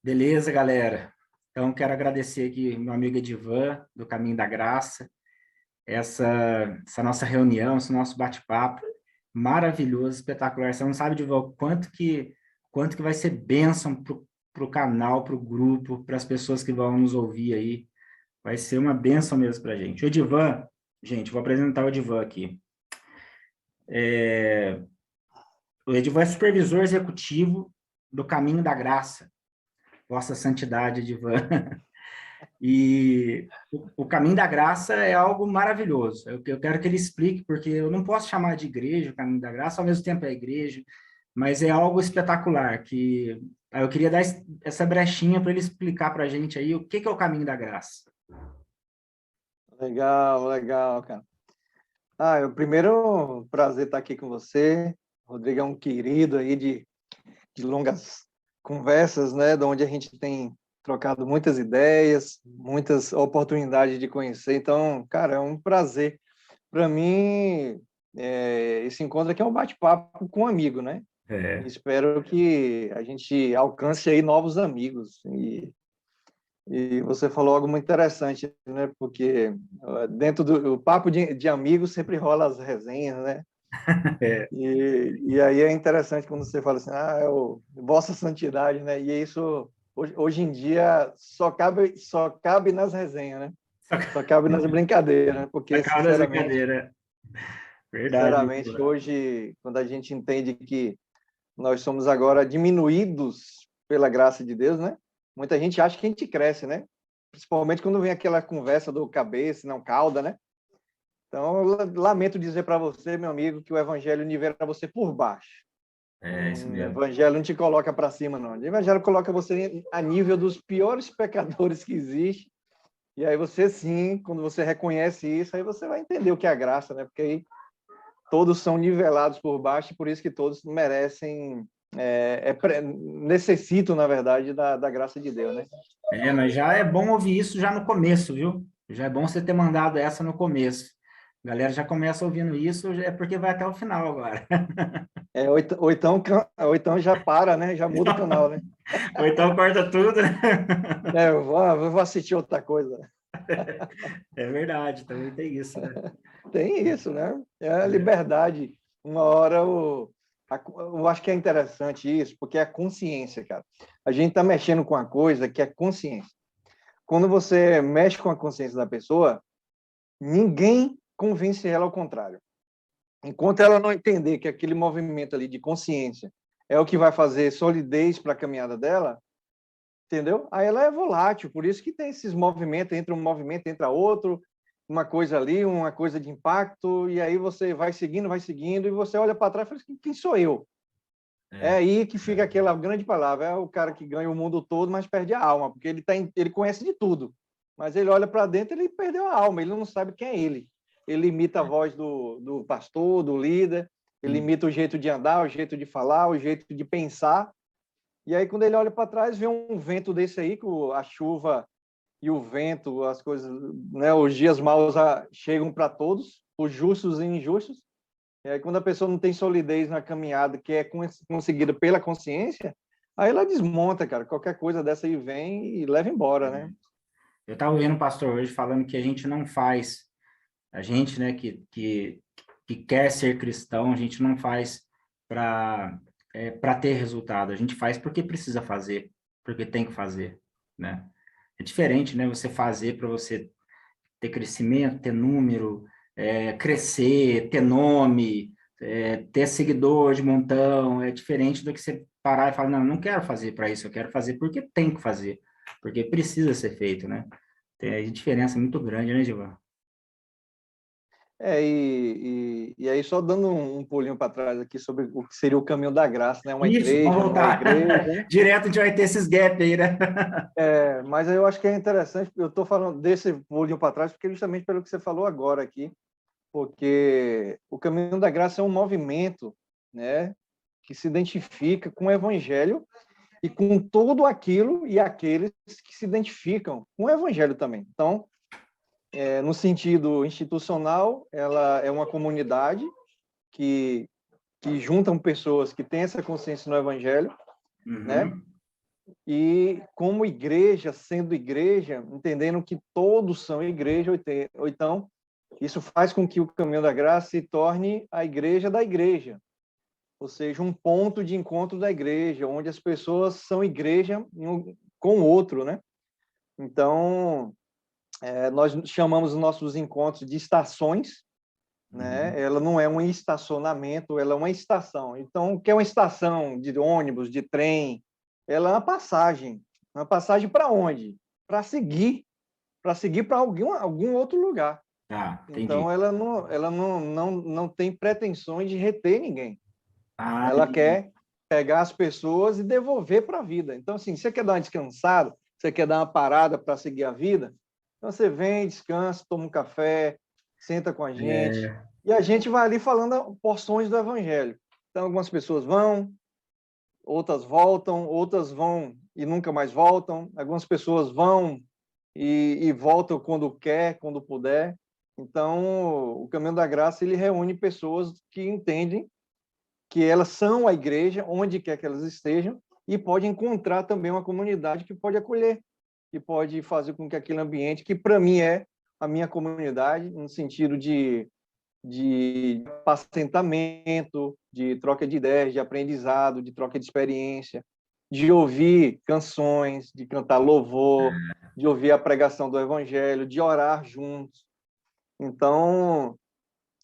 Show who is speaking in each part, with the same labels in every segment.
Speaker 1: Beleza, galera? Então, quero agradecer aqui meu amigo Edivan, do Caminho da Graça, essa, essa nossa reunião, esse nosso bate-papo maravilhoso, espetacular. Você não sabe, Edivan, o quanto que vai ser bênção para o canal, para o grupo, para as pessoas que vão nos ouvir aí. Vai ser uma bênção mesmo para a gente. O Edivan, gente, vou apresentar o Edivan aqui. O Edivan é supervisor executivo do Caminho da Graça. Vossa Santidade, Edivan. E o caminho da graça é algo maravilhoso. Eu quero que ele explique, porque eu não posso chamar de igreja o caminho da graça, ao mesmo tempo é igreja, mas é algo espetacular, que eu queria dar essa brechinha para ele explicar para a gente aí o que é o caminho da graça.
Speaker 2: Legal, legal, cara. É o primeiro prazer estar aqui com você. O Rodrigo é um querido aí de longas conversas, né? De onde a gente tem trocado muitas ideias, muitas oportunidades de conhecer. Então, cara, é um prazer. Para mim, esse encontro aqui é um bate-papo com um amigo, né?
Speaker 1: É,
Speaker 2: Espero que a gente alcance aí novos amigos. E você falou algo muito interessante, né? Porque dentro do papo de amigos sempre rola as resenhas, né?
Speaker 1: é,
Speaker 2: E aí é interessante quando você fala assim, é o Vossa Santidade, né? E isso, hoje em dia, só cabe nas resenhas, né?
Speaker 1: só,
Speaker 2: Só cabe nas brincadeiras, né?
Speaker 1: só
Speaker 2: Porque,
Speaker 1: cabe das brincadeiras. Verdade.
Speaker 2: sinceramente, hoje, quando a gente entende que nós somos agora diminuídos pela graça de Deus, né? Muita gente acha que a gente cresce, né? Principalmente quando vem aquela conversa do cabeça, não cauda, né? Então, eu lamento dizer para você, meu amigo, que o evangelho nivela você por baixo.
Speaker 1: É isso
Speaker 2: O
Speaker 1: mesmo.
Speaker 2: evangelho não te coloca para cima, não. O evangelho coloca você a nível dos piores pecadores que existe. E aí você, sim, quando você reconhece isso, aí você vai entender o que é a graça, né? Porque aí todos são nivelados por baixo e por isso que todos merecem, necessitam, na verdade, da graça de Deus, né?
Speaker 1: Mas já é bom ouvir isso já no começo, viu? Já é bom você ter mandado essa no começo. A galera já começa ouvindo isso, é porque vai até o final agora.
Speaker 2: Ou então já para, né? Já muda o canal, né?
Speaker 1: Ou então corta tudo, né?
Speaker 2: Eu vou assistir outra coisa.
Speaker 1: É verdade, também tem isso, né?
Speaker 2: Tem isso, né? É a
Speaker 1: É.
Speaker 2: liberdade. Uma hora eu acho que é interessante isso, porque é a consciência, cara. A gente está mexendo com a coisa que é consciência. Quando você mexe com a consciência da pessoa, ninguém convence ela ao contrário. Enquanto ela não entender que aquele movimento ali de consciência é o que vai fazer solidez para a caminhada dela, entendeu? Aí ela é volátil, por isso que tem esses movimentos, entre um movimento, entra outro, uma coisa ali, uma coisa de impacto, e aí você vai seguindo, e você olha para trás e fala assim, quem sou eu? É
Speaker 1: É,
Speaker 2: aí que fica aquela grande palavra, é o cara que ganha o mundo todo, mas perde a alma, porque ele conhece de tudo, mas ele olha para dentro, ele perdeu a alma, ele não sabe quem é ele. Ele imita a voz do pastor, do líder, ele
Speaker 1: sim.
Speaker 2: imita o jeito de andar, o jeito de falar, o jeito de pensar, e aí, quando ele olha para trás, vê um vento desse aí, que a chuva e o vento, as coisas, né, os dias maus chegam para todos, os justos e injustos. E aí, quando a pessoa não tem solidez na caminhada, que é conseguida pela consciência, aí ela desmonta, cara. Qualquer coisa dessa aí vem e leva embora, né?
Speaker 1: Eu estava ouvindo o pastor hoje falando que a gente não faz, a gente, né, que quer ser cristão, a gente não faz para ter resultado, a gente faz porque precisa fazer, porque tem que fazer, né? É diferente, né, você fazer para você ter crescimento, ter número, crescer, ter nome, ter seguidor de montão, é diferente do que você parar e falar, não, não quero fazer para isso, eu quero fazer porque tem que fazer, porque precisa ser feito, né? Tem aí diferença muito grande, né, Givan?
Speaker 2: E aí, só dando um pulinho para trás aqui sobre o que seria o caminho da graça, né? Uma
Speaker 1: Isso, vamos
Speaker 2: igreja, não é
Speaker 1: voltar.
Speaker 2: igreja.
Speaker 1: Direto a gente vai ter esses gaps aí, né?
Speaker 2: Mas eu acho que é interessante, eu estou falando desse pulinho para trás, porque justamente pelo que você falou agora aqui, porque o caminho da graça é um movimento, né, que se identifica com o evangelho e com tudo aquilo e aqueles que se identificam com o evangelho também. Então, no sentido institucional, ela é uma comunidade que juntam pessoas que têm essa consciência no evangelho, né,
Speaker 1: Uhum.
Speaker 2: e como igreja, sendo igreja, entendendo que todos são igreja, ou então isso faz com que o Caminho da Graça se torne a igreja da igreja, ou seja, um ponto de encontro da igreja, onde as pessoas são igreja com o outro, né? Então, nós chamamos os nossos encontros de estações, né? Ela não é um estacionamento, ela é uma estação. Então, o que é uma estação de ônibus, de trem? Ela é uma passagem. Uma passagem para onde? Para seguir para algum outro lugar.
Speaker 1: Tá,
Speaker 2: Então,
Speaker 1: entendi.
Speaker 2: ela não tem pretensões de reter ninguém.
Speaker 1: Ah,
Speaker 2: Ela quer pegar as pessoas e devolver para a vida. Então, assim, você quer dar uma descansada, você quer dar uma parada para seguir a vida, então você vem, descansa, toma um café, senta com a gente,
Speaker 1: é,
Speaker 2: e a gente vai ali falando porções do evangelho. Então, algumas pessoas vão, outras vão e nunca mais voltam, algumas pessoas vão e voltam quando quer, quando puder. Então, o Caminho da Graça, ele reúne pessoas que entendem que elas são a igreja, onde quer que elas estejam, e pode encontrar também uma comunidade que pode acolher, que pode fazer com que aquele ambiente, que para mim é a minha comunidade, no sentido de apacentamento, de troca de ideias, de aprendizado, de troca de experiência, de ouvir canções, de cantar louvor, de ouvir a pregação do evangelho, de orar juntos. Então,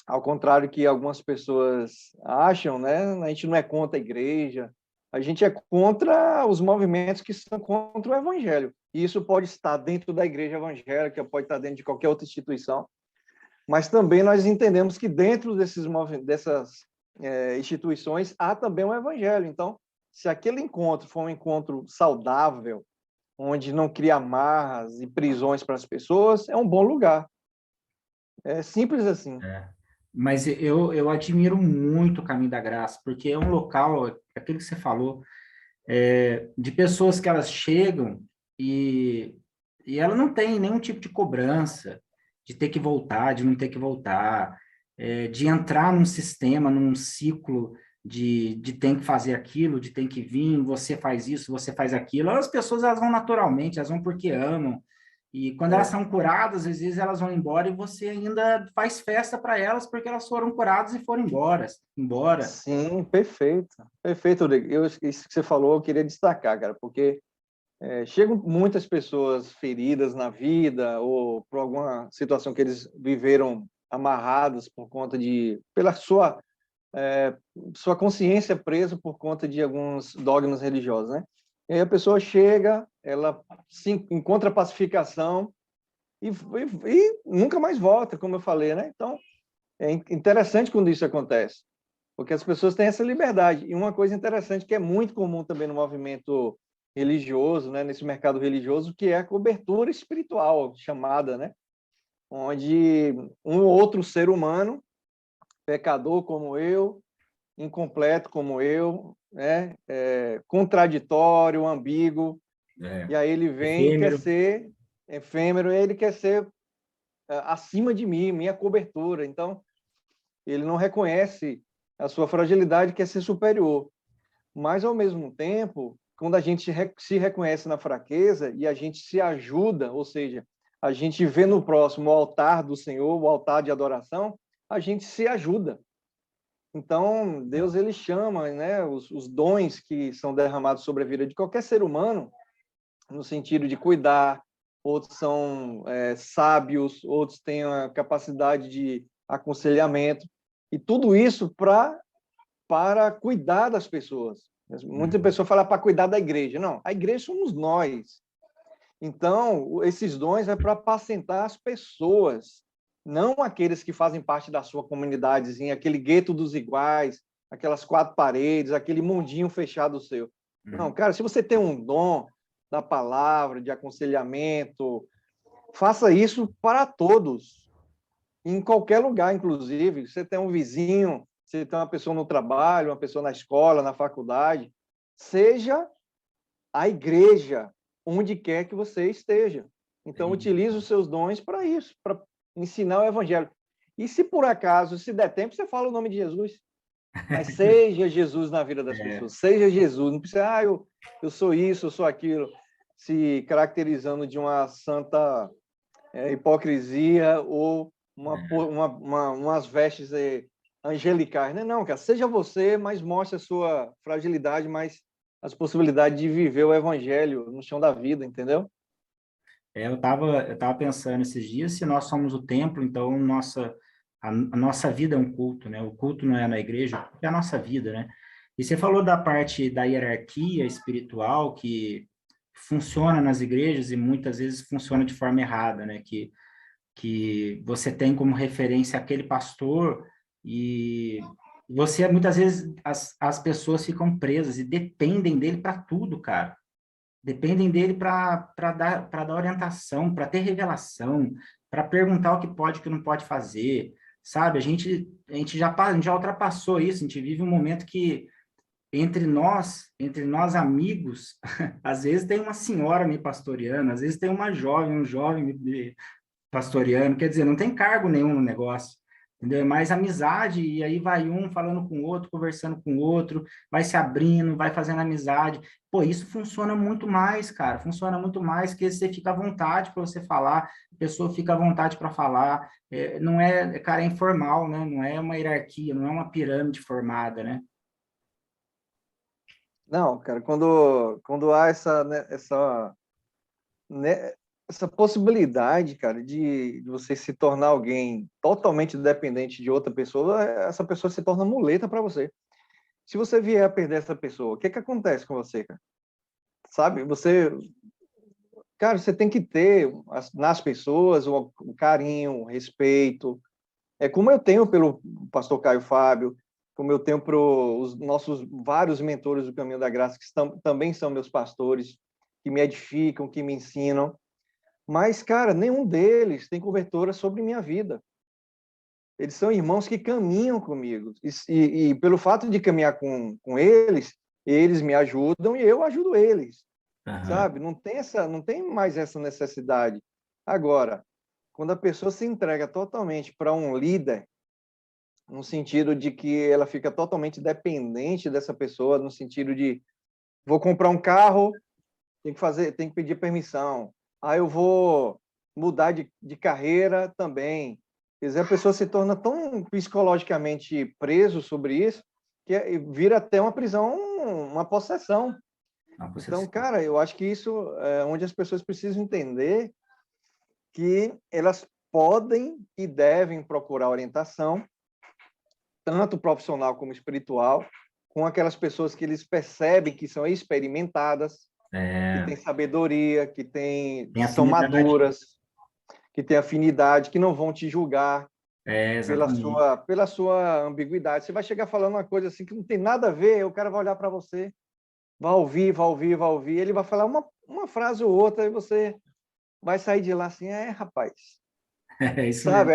Speaker 2: ao contrário que algumas pessoas acham, né? A gente não é contra a igreja, a gente é contra os movimentos que são contra o evangelho. E isso pode estar dentro da igreja evangélica, pode estar dentro de qualquer outra instituição, mas também nós entendemos que dentro dessas instituições há também um evangelho. Então, se aquele encontro for um encontro saudável, onde não cria amarras e prisões para as pessoas, é um bom lugar. É simples assim.
Speaker 1: é. Mas eu admiro muito o Caminho da Graça, porque é um local, aquilo que você falou, de pessoas que elas chegam e, e ela não tem nenhum tipo de cobrança de ter que voltar, de não ter que voltar, de entrar num sistema, num ciclo de tem que fazer aquilo, de tem que vir, você faz isso, você faz aquilo. As pessoas elas vão naturalmente, elas vão porque amam. E quando elas
Speaker 2: É.
Speaker 1: são curadas, às vezes elas vão embora e você ainda faz festa para elas porque elas foram curadas e foram embora.
Speaker 2: Sim, perfeito. Perfeito, Rodrigo. Isso que você falou, eu queria destacar, cara, porque chegam muitas pessoas feridas na vida ou por alguma situação que eles viveram amarrados por conta pela sua consciência presa por conta de alguns dogmas religiosos, né? E aí a pessoa chega, ela se encontra pacificação e nunca mais volta, como eu falei, né? Então, é interessante quando isso acontece, porque as pessoas têm essa liberdade. E uma coisa interessante que é muito comum também no movimento religioso, né, nesse mercado religioso, que é a cobertura espiritual, chamada, né, onde um outro ser humano, pecador como eu, incompleto como eu, né, contraditório, ambíguo,
Speaker 1: É,
Speaker 2: e aí ele vem e quer
Speaker 1: efêmero.
Speaker 2: ser efêmero, e ele quer ser acima de mim, minha cobertura. Então, ele não reconhece a sua fragilidade, quer ser superior. Mas, ao mesmo tempo, quando a gente se reconhece na fraqueza e a gente se ajuda, ou seja, a gente vê no próximo o altar do Senhor, o altar de adoração, a gente se ajuda. Então, Deus ele chama, né, os dons que são derramados sobre a vida de qualquer ser humano, no sentido de cuidar, outros são sábios, outros têm a capacidade de aconselhamento, e tudo isso para cuidar das pessoas. Muita
Speaker 1: Uhum.
Speaker 2: pessoa fala para cuidar da igreja. Não, a igreja somos nós. Então, esses dons é para apacentar as pessoas, não aqueles que fazem parte da sua comunidadezinha, aquele gueto dos iguais, aquelas quatro paredes, aquele mundinho fechado seu. Não,
Speaker 1: Uhum.
Speaker 2: cara, se você tem um dom da palavra, de aconselhamento, faça isso para todos, em qualquer lugar, inclusive. Você tem um vizinho, você tem uma pessoa no trabalho, uma pessoa na escola, na faculdade, seja a igreja, onde quer que você esteja. Então,
Speaker 1: Entendi.
Speaker 2: utilize os seus dons para isso, para ensinar o evangelho. E se por acaso, se der tempo, você fala o nome de Jesus. Mas seja Jesus na vida das
Speaker 1: É,
Speaker 2: pessoas, seja Jesus, não precisa, eu sou isso, eu sou aquilo, se caracterizando de uma santa hipocrisia ou umas vestes angelicais, né? Não, cara, seja você, mas mostre a sua fragilidade, mas as possibilidades de viver o evangelho no chão da vida, entendeu?
Speaker 1: eu tava pensando esses dias, se nós somos o templo, então a nossa vida é um culto, né? O culto não é na igreja, o culto é a nossa vida, né? E você falou da parte da hierarquia espiritual que funciona nas igrejas e muitas vezes funciona de forma errada, né? Que você tem como referência aquele pastor e você, muitas vezes, as pessoas ficam presas e dependem dele para tudo, cara. Dependem dele para dar orientação, para ter revelação, para perguntar o que pode e o que não pode fazer, sabe? A gente a gente já ultrapassou isso, a gente vive um momento que entre nós amigos, às vezes tem uma senhora me pastoreando, às vezes tem uma jovem, um jovem me pastoreando, quer dizer, não tem cargo nenhum no negócio, entendeu? É mais amizade, e aí vai um falando com o outro, conversando com o outro, vai se abrindo, vai fazendo amizade. Pô, isso funciona muito mais, cara, funciona muito mais, que você fica à vontade para você falar, a pessoa fica à vontade para falar, não é, cara, é informal, né? Não é uma hierarquia, não é uma pirâmide formada, né?
Speaker 2: Não, cara, quando há né, essa possibilidade, cara, de você se tornar alguém totalmente dependente de outra pessoa, essa pessoa se torna muleta para você. Se você vier a perder essa pessoa, o que que acontece com você, cara? Sabe? Cara, você tem que ter nas pessoas o carinho, o respeito. É como eu tenho pelo pastor Caio Fábio, como eu tenho para os nossos vários mentores do Caminho da Graça, que também são meus pastores, que me edificam, que me ensinam. Mas, cara, nenhum deles tem cobertura sobre minha vida. Eles são irmãos que caminham comigo. E pelo fato de caminhar com eles, eles me ajudam e eu ajudo eles,
Speaker 1: Aham.
Speaker 2: sabe? Não tem mais essa necessidade. Agora, quando a pessoa se entrega totalmente para um líder, no sentido de que ela fica totalmente dependente dessa pessoa, no sentido de vou comprar um carro, tem que pedir permissão. Eu vou mudar de carreira também. Quer dizer, a pessoa se torna tão psicologicamente preso sobre isso que vira até uma prisão, uma possessão.
Speaker 1: Não,
Speaker 2: Então,
Speaker 1: você...
Speaker 2: cara, eu acho que isso é onde as pessoas precisam entender que elas podem e devem procurar orientação, tanto profissional como espiritual, com aquelas pessoas que eles percebem que são experimentadas, que
Speaker 1: É,
Speaker 2: têm sabedoria,
Speaker 1: tem
Speaker 2: que são
Speaker 1: afinidade.
Speaker 2: maduras, que têm afinidade, que não vão te julgar
Speaker 1: Exatamente.
Speaker 2: pela sua ambiguidade. Você vai chegar falando uma coisa assim que não tem nada a ver, o cara vai olhar para você, vai ouvir, ele vai falar uma frase ou outra e você vai sair de lá assim, rapaz,
Speaker 1: É isso mesmo.
Speaker 2: sabe?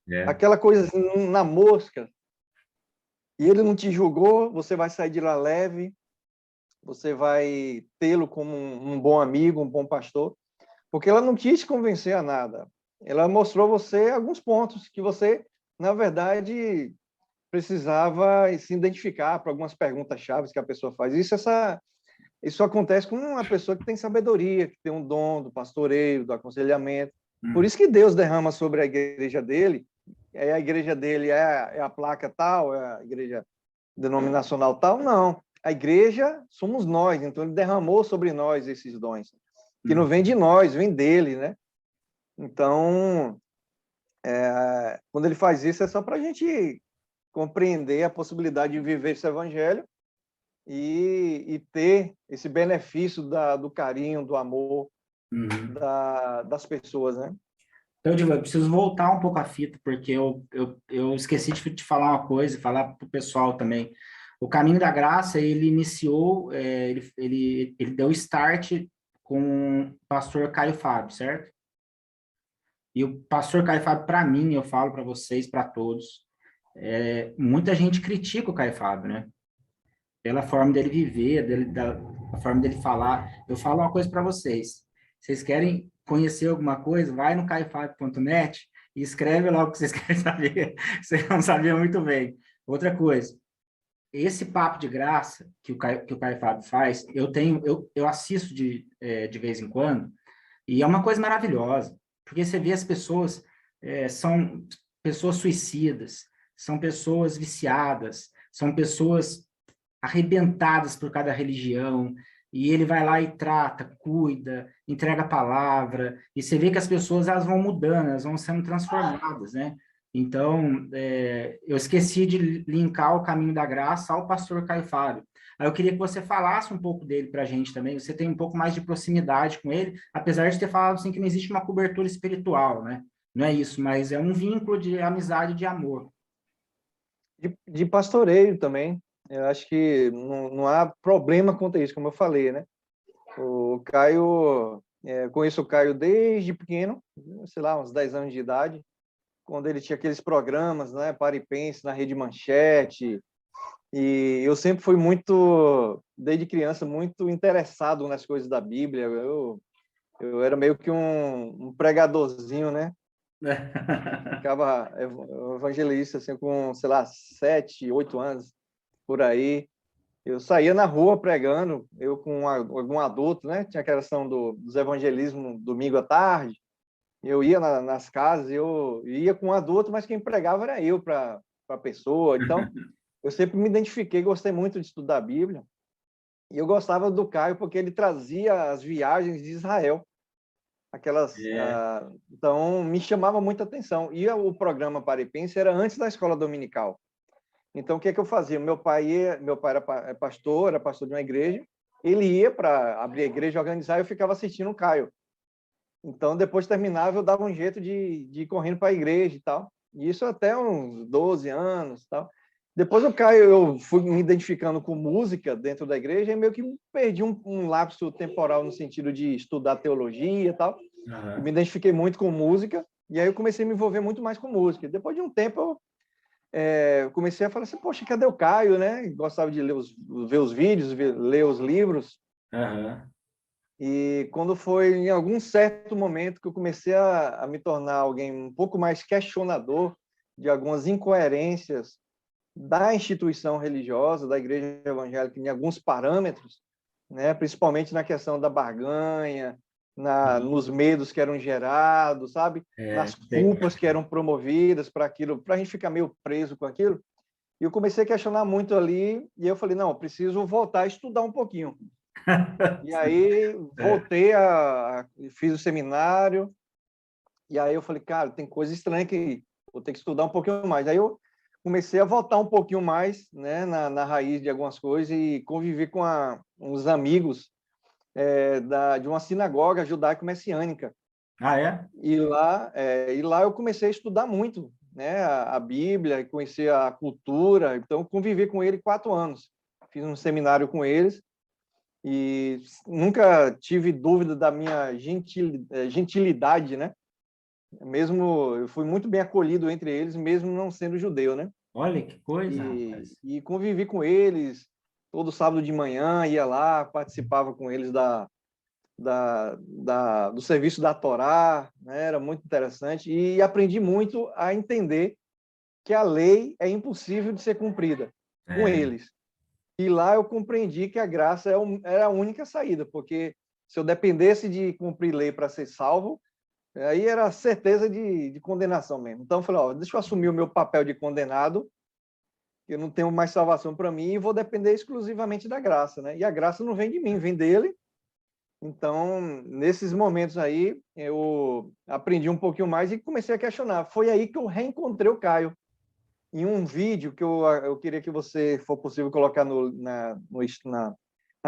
Speaker 1: É.
Speaker 2: Aquela coisa assim, na mosca, e ele não te julgou, você vai sair de lá leve, você vai tê-lo como um bom amigo, um bom pastor, porque ela não quis te convencer a nada. Ela mostrou a você alguns pontos que você, na verdade, precisava se identificar para algumas perguntas chaves que a pessoa faz. Isso acontece com uma pessoa que tem sabedoria, que tem um dom do pastoreio, do aconselhamento. Por
Speaker 1: Hum.
Speaker 2: isso que Deus derrama sobre a igreja dele é a placa tal, é a igreja denominacional tal. Não, a igreja somos nós, então ele derramou sobre nós esses dons, que não
Speaker 1: Hum.
Speaker 2: vem de nós, vem dele, né? Então, quando ele faz isso, é só para a gente compreender a possibilidade de viver esse evangelho e ter esse benefício do carinho, do amor
Speaker 1: Uhum.
Speaker 2: das pessoas, né?
Speaker 1: Então, Diva, eu preciso voltar um pouco a fita, porque eu esqueci de te falar uma coisa, falar para o pessoal também. O Caminho da Graça, ele iniciou, ele deu start com o pastor Caio Fábio, certo? E o pastor Caio Fábio, para mim, eu falo para vocês, para todos, muita gente critica o Caio Fábio, né? Pela forma dele viver, da forma dele falar. Eu falo uma coisa para vocês. Vocês querem conhecer alguma coisa? Vai no caifab.net e escreve lá o que vocês querem saber. Vocês não sabiam muito bem. Outra coisa, esse papo de graça que o Caio Fábio faz, eu assisto de vez em quando, e é uma coisa maravilhosa, porque você vê as pessoas, são pessoas suicidas, são pessoas viciadas, são pessoas arrebentadas por cada religião, e ele vai lá e trata, cuida, entrega a palavra, e você vê que as pessoas elas vão mudando, elas vão sendo transformadas, né? Então, eu esqueci de linkar o caminho da graça ao pastor Caio Fábio. Aí eu queria que você falasse um pouco dele para a gente também. Você tem um pouco mais de proximidade com ele, apesar de ter falado assim que não existe uma cobertura espiritual, né? Não é isso, mas é um vínculo de amizade e de amor.
Speaker 2: De pastoreio também. Eu acho que não há problema quanto a isso, como eu falei, né? O Caio, conheço o Caio desde pequeno, sei lá, uns 10 anos de idade, quando ele tinha aqueles programas, né? Para e Pense, na Rede Manchete. E eu sempre fui muito, desde criança, muito interessado nas coisas da Bíblia. Eu era meio que um pregadorzinho, né? Ficava evangelista, assim, com, sei lá, 7, 8 anos, por aí. Eu saía na rua pregando, eu com algum adulto, né? Tinha aquela questão dos evangelismos domingo à tarde. Eu ia nas casas, eu ia com um adulto, mas quem pregava era eu para a pessoa. Então, eu sempre me identifiquei, gostei muito de estudar a Bíblia. E eu gostava do Caio porque ele trazia as viagens de Israel.
Speaker 1: É.
Speaker 2: Então, me chamava muita atenção. E o programa Paripense era antes da escola dominical. Então, o que é que eu fazia? Meu pai era pastor de uma igreja, ele ia para abrir a igreja, organizar, e eu ficava assistindo o Caio. Então, depois terminava, eu dava um jeito de ir correndo para a igreja e tal. E isso até uns 12 anos e tal. Depois o Caio, eu fui me identificando com música dentro da igreja e meio que perdi um lapso temporal no sentido de estudar teologia e tal. E me
Speaker 1: Uhum.
Speaker 2: identifiquei muito com música, e aí eu comecei a me envolver muito mais com música. Depois de um tempo, eu comecei a falar assim, poxa, cadê o Caio, né? Gostava de ver os vídeos, ler os livros.
Speaker 1: Uhum.
Speaker 2: E quando foi em algum certo momento que eu comecei a me tornar alguém um pouco mais questionador de algumas incoerências da instituição religiosa, da igreja evangélica, em alguns parâmetros, né? Principalmente na questão da barganha, nos medos que eram gerados, sabe? Nas culpas que eram promovidas para aquilo, para a gente ficar meio preso com aquilo. E eu comecei a questionar muito ali, e eu falei, não, eu preciso voltar a estudar um pouquinho. E aí fiz o seminário, e aí eu falei, cara, tem coisa estranha que vou ter que estudar um pouquinho mais. Aí eu comecei a voltar um pouquinho mais, né, na raiz de algumas coisas e convivi com uns amigos de uma sinagoga judaico-messiânica.
Speaker 1: Ah, é?
Speaker 2: E lá eu comecei a estudar muito, né, a Bíblia, conhecer a cultura. Então, convivi com ele 4 anos. Fiz um seminário com eles e nunca tive dúvida da minha gentilidade, né? Mesmo eu fui muito bem acolhido entre eles, mesmo não sendo judeu, né?
Speaker 1: Olha que coisa,
Speaker 2: E,
Speaker 1: rapaz.
Speaker 2: e convivi com eles todo sábado de manhã, ia lá, participava com eles do serviço da Torá, né? Era muito interessante e aprendi muito a entender que a lei é impossível de ser cumprida com
Speaker 1: É,
Speaker 2: eles. E lá eu compreendi que a graça era a única saída, porque se eu dependesse de cumprir lei para ser salvo, aí era certeza de condenação mesmo. Então eu falei, ó, deixa eu assumir o meu papel de condenado, que eu não tenho mais salvação para mim e vou depender exclusivamente da graça, né? E a graça não vem de mim, vem dele. Então, nesses momentos aí, eu aprendi um pouquinho mais e comecei a questionar. Foi aí que eu reencontrei o Caio em um vídeo que eu queria que você, for possível, colocar na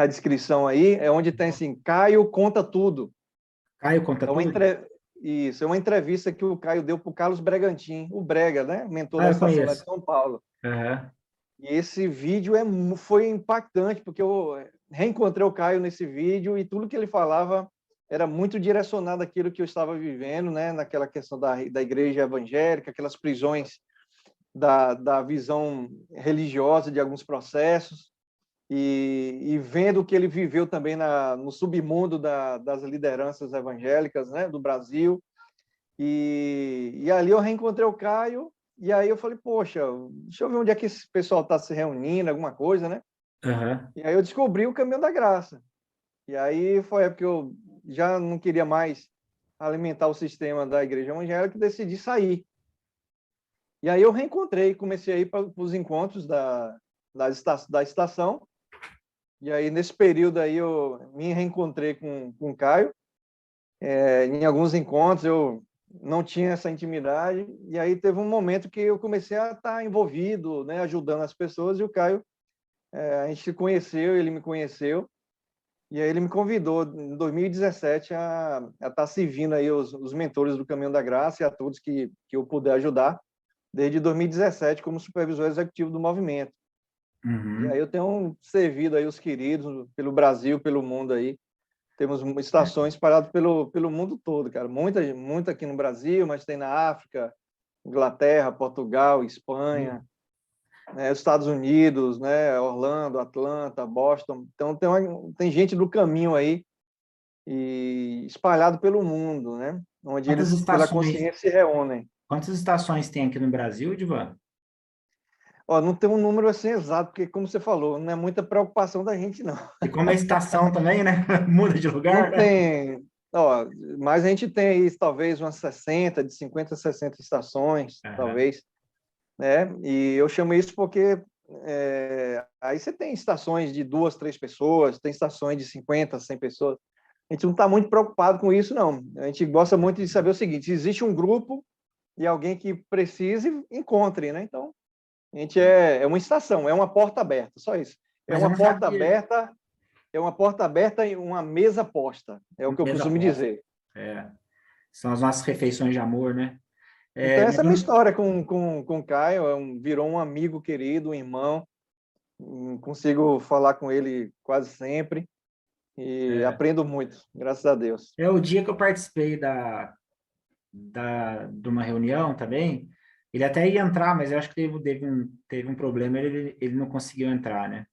Speaker 2: descrição aí, é onde tem assim, Caio conta tudo.
Speaker 1: Caio conta
Speaker 2: É uma
Speaker 1: tudo?
Speaker 2: entre... Isso, é uma entrevista que o Caio deu para o Carlos Bregantin, o Brega, né? Mentor
Speaker 1: Ah,
Speaker 2: da
Speaker 1: eu
Speaker 2: estação lá de
Speaker 1: conheço.
Speaker 2: São Paulo.
Speaker 1: Aham.
Speaker 2: E esse vídeo foi impactante, porque eu reencontrei o Caio nesse vídeo e tudo que ele falava era muito direcionado àquilo que eu estava vivendo, né? Naquela questão da igreja evangélica, aquelas prisões da visão religiosa de alguns processos e vendo o que ele viveu também no submundo das lideranças evangélicas, né, do Brasil. E ali eu reencontrei o Caio E aí eu falei, poxa, deixa eu ver onde é que esse pessoal está se reunindo, alguma coisa, né?
Speaker 1: Aham.
Speaker 2: E aí eu descobri o Caminho da Graça. E aí foi a época que eu já não queria mais alimentar o sistema da igreja evangélica e decidi sair. E aí eu reencontrei, comecei a ir para os encontros da estação. E aí, nesse período aí, eu me reencontrei com o Caio. Em alguns encontros eu não tinha essa intimidade. E aí teve um momento que eu comecei a estar envolvido, né, ajudando as pessoas. E o Caio, a gente se conheceu, ele me conheceu. E aí ele me convidou, em 2017, a estar servindo aí os mentores do Caminho da Graça e a todos que eu puder ajudar, desde 2017, como supervisor executivo do movimento. E aí
Speaker 1: Uhum.
Speaker 2: eu tenho servido aí os queridos pelo Brasil, pelo mundo aí. Temos estações espalhadas pelo mundo todo, cara. Muita aqui no Brasil, mas tem na África, Inglaterra, Portugal, Espanha, né, Estados Unidos, né, Orlando, Atlanta, Boston. Então tem gente do caminho aí e espalhado pelo mundo, né? Onde
Speaker 1: Quantas
Speaker 2: eles, pela
Speaker 1: estações,
Speaker 2: consciência, se reúnem.
Speaker 1: quantas estações tem aqui no Brasil, Divan?
Speaker 2: Ó, não tem um número assim exato, porque, como você falou, não é muita preocupação da gente, não.
Speaker 1: E como é estação também, né? Muda de
Speaker 2: Não
Speaker 1: lugar, né?
Speaker 2: tem. Ó, mas a gente tem aí talvez umas 60, de 50 a 60 estações,
Speaker 1: Aham.
Speaker 2: talvez, né? E eu chamo isso porque aí você tem estações de 2, 3 pessoas, tem estações de 50, 100 pessoas. A gente não está muito preocupado com isso, não. A gente gosta muito de saber o seguinte: se existe um grupo e alguém que precise, encontre, né? Então, a gente é uma estação, é uma porta aberta, só isso. É
Speaker 1: Mas eu
Speaker 2: uma
Speaker 1: não
Speaker 2: porta
Speaker 1: sabia.
Speaker 2: aberta, é uma porta aberta e uma mesa posta, é o que eu
Speaker 1: Mesa
Speaker 2: costumo
Speaker 1: posta.
Speaker 2: dizer.
Speaker 1: É. São as nossas refeições de amor, né?
Speaker 2: Então,
Speaker 1: É,
Speaker 2: essa
Speaker 1: mas
Speaker 2: é a minha história com o Caio, virou um amigo querido, um irmão, consigo falar com ele quase sempre e
Speaker 1: é,
Speaker 2: aprendo muito, graças a Deus.
Speaker 1: é o dia que eu participei de uma reunião também. Ele até ia entrar, mas eu acho que teve um problema, ele não conseguiu entrar, né?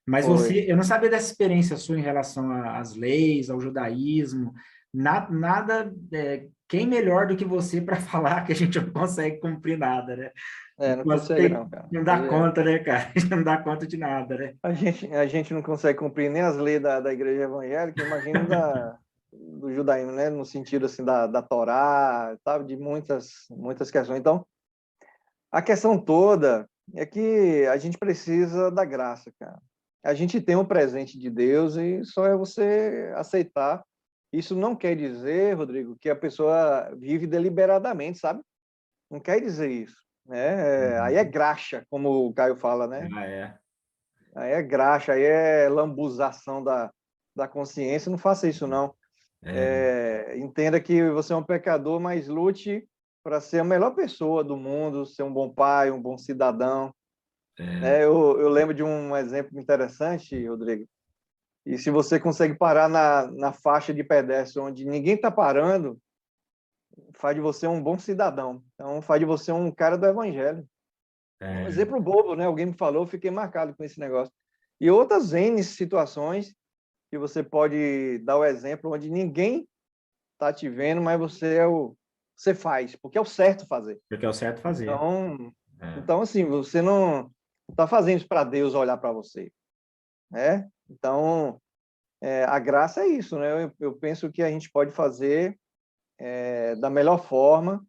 Speaker 1: Mas
Speaker 2: Foi.
Speaker 1: eu não sabia dessa experiência sua em relação às leis, ao judaísmo, nada, quem melhor do que você para falar que a gente não consegue cumprir nada, né?
Speaker 2: Não
Speaker 1: Mas
Speaker 2: consegue não, cara.
Speaker 1: não dá conta, né, cara? A gente não dá conta de nada, né?
Speaker 2: A gente não consegue cumprir nem as leis da igreja evangélica, imagina do judaísmo, né? No sentido assim da Torá, sabe? De muitas questões. Então, a questão toda é que a gente precisa da graça, cara. A gente tem um presente de Deus e só é você aceitar. Isso não quer dizer, Rodrigo, que a pessoa vive deliberadamente, sabe? Não quer dizer isso, né? Aí é
Speaker 1: Uhum.
Speaker 2: graxa, como o Caio fala, né?
Speaker 1: Ah, é.
Speaker 2: Aí é graxa, aí é lambuzação da consciência. Não faça isso, não.
Speaker 1: É,
Speaker 2: Entenda que você é um pecador, mas lute para ser a melhor pessoa do mundo, ser um bom pai, um bom cidadão.
Speaker 1: é.
Speaker 2: Eu lembro de um exemplo interessante, Rodrigo. E se você consegue parar na faixa de pedestre onde ninguém está parando, faz de você um bom cidadão. Então, faz de você um cara do evangelho. Um
Speaker 1: É.
Speaker 2: exemplo bobo, né? Alguém me falou, eu fiquei marcado com esse negócio. E outras N situações que você pode dar o exemplo onde ninguém está te vendo, mas você faz, porque é o certo fazer.
Speaker 1: Porque é o certo fazer.
Speaker 2: Então,
Speaker 1: É,
Speaker 2: então assim, você não está fazendo isso para Deus olhar para você, né? Então, a graça é isso, né? Eu penso que a gente pode fazer da melhor forma,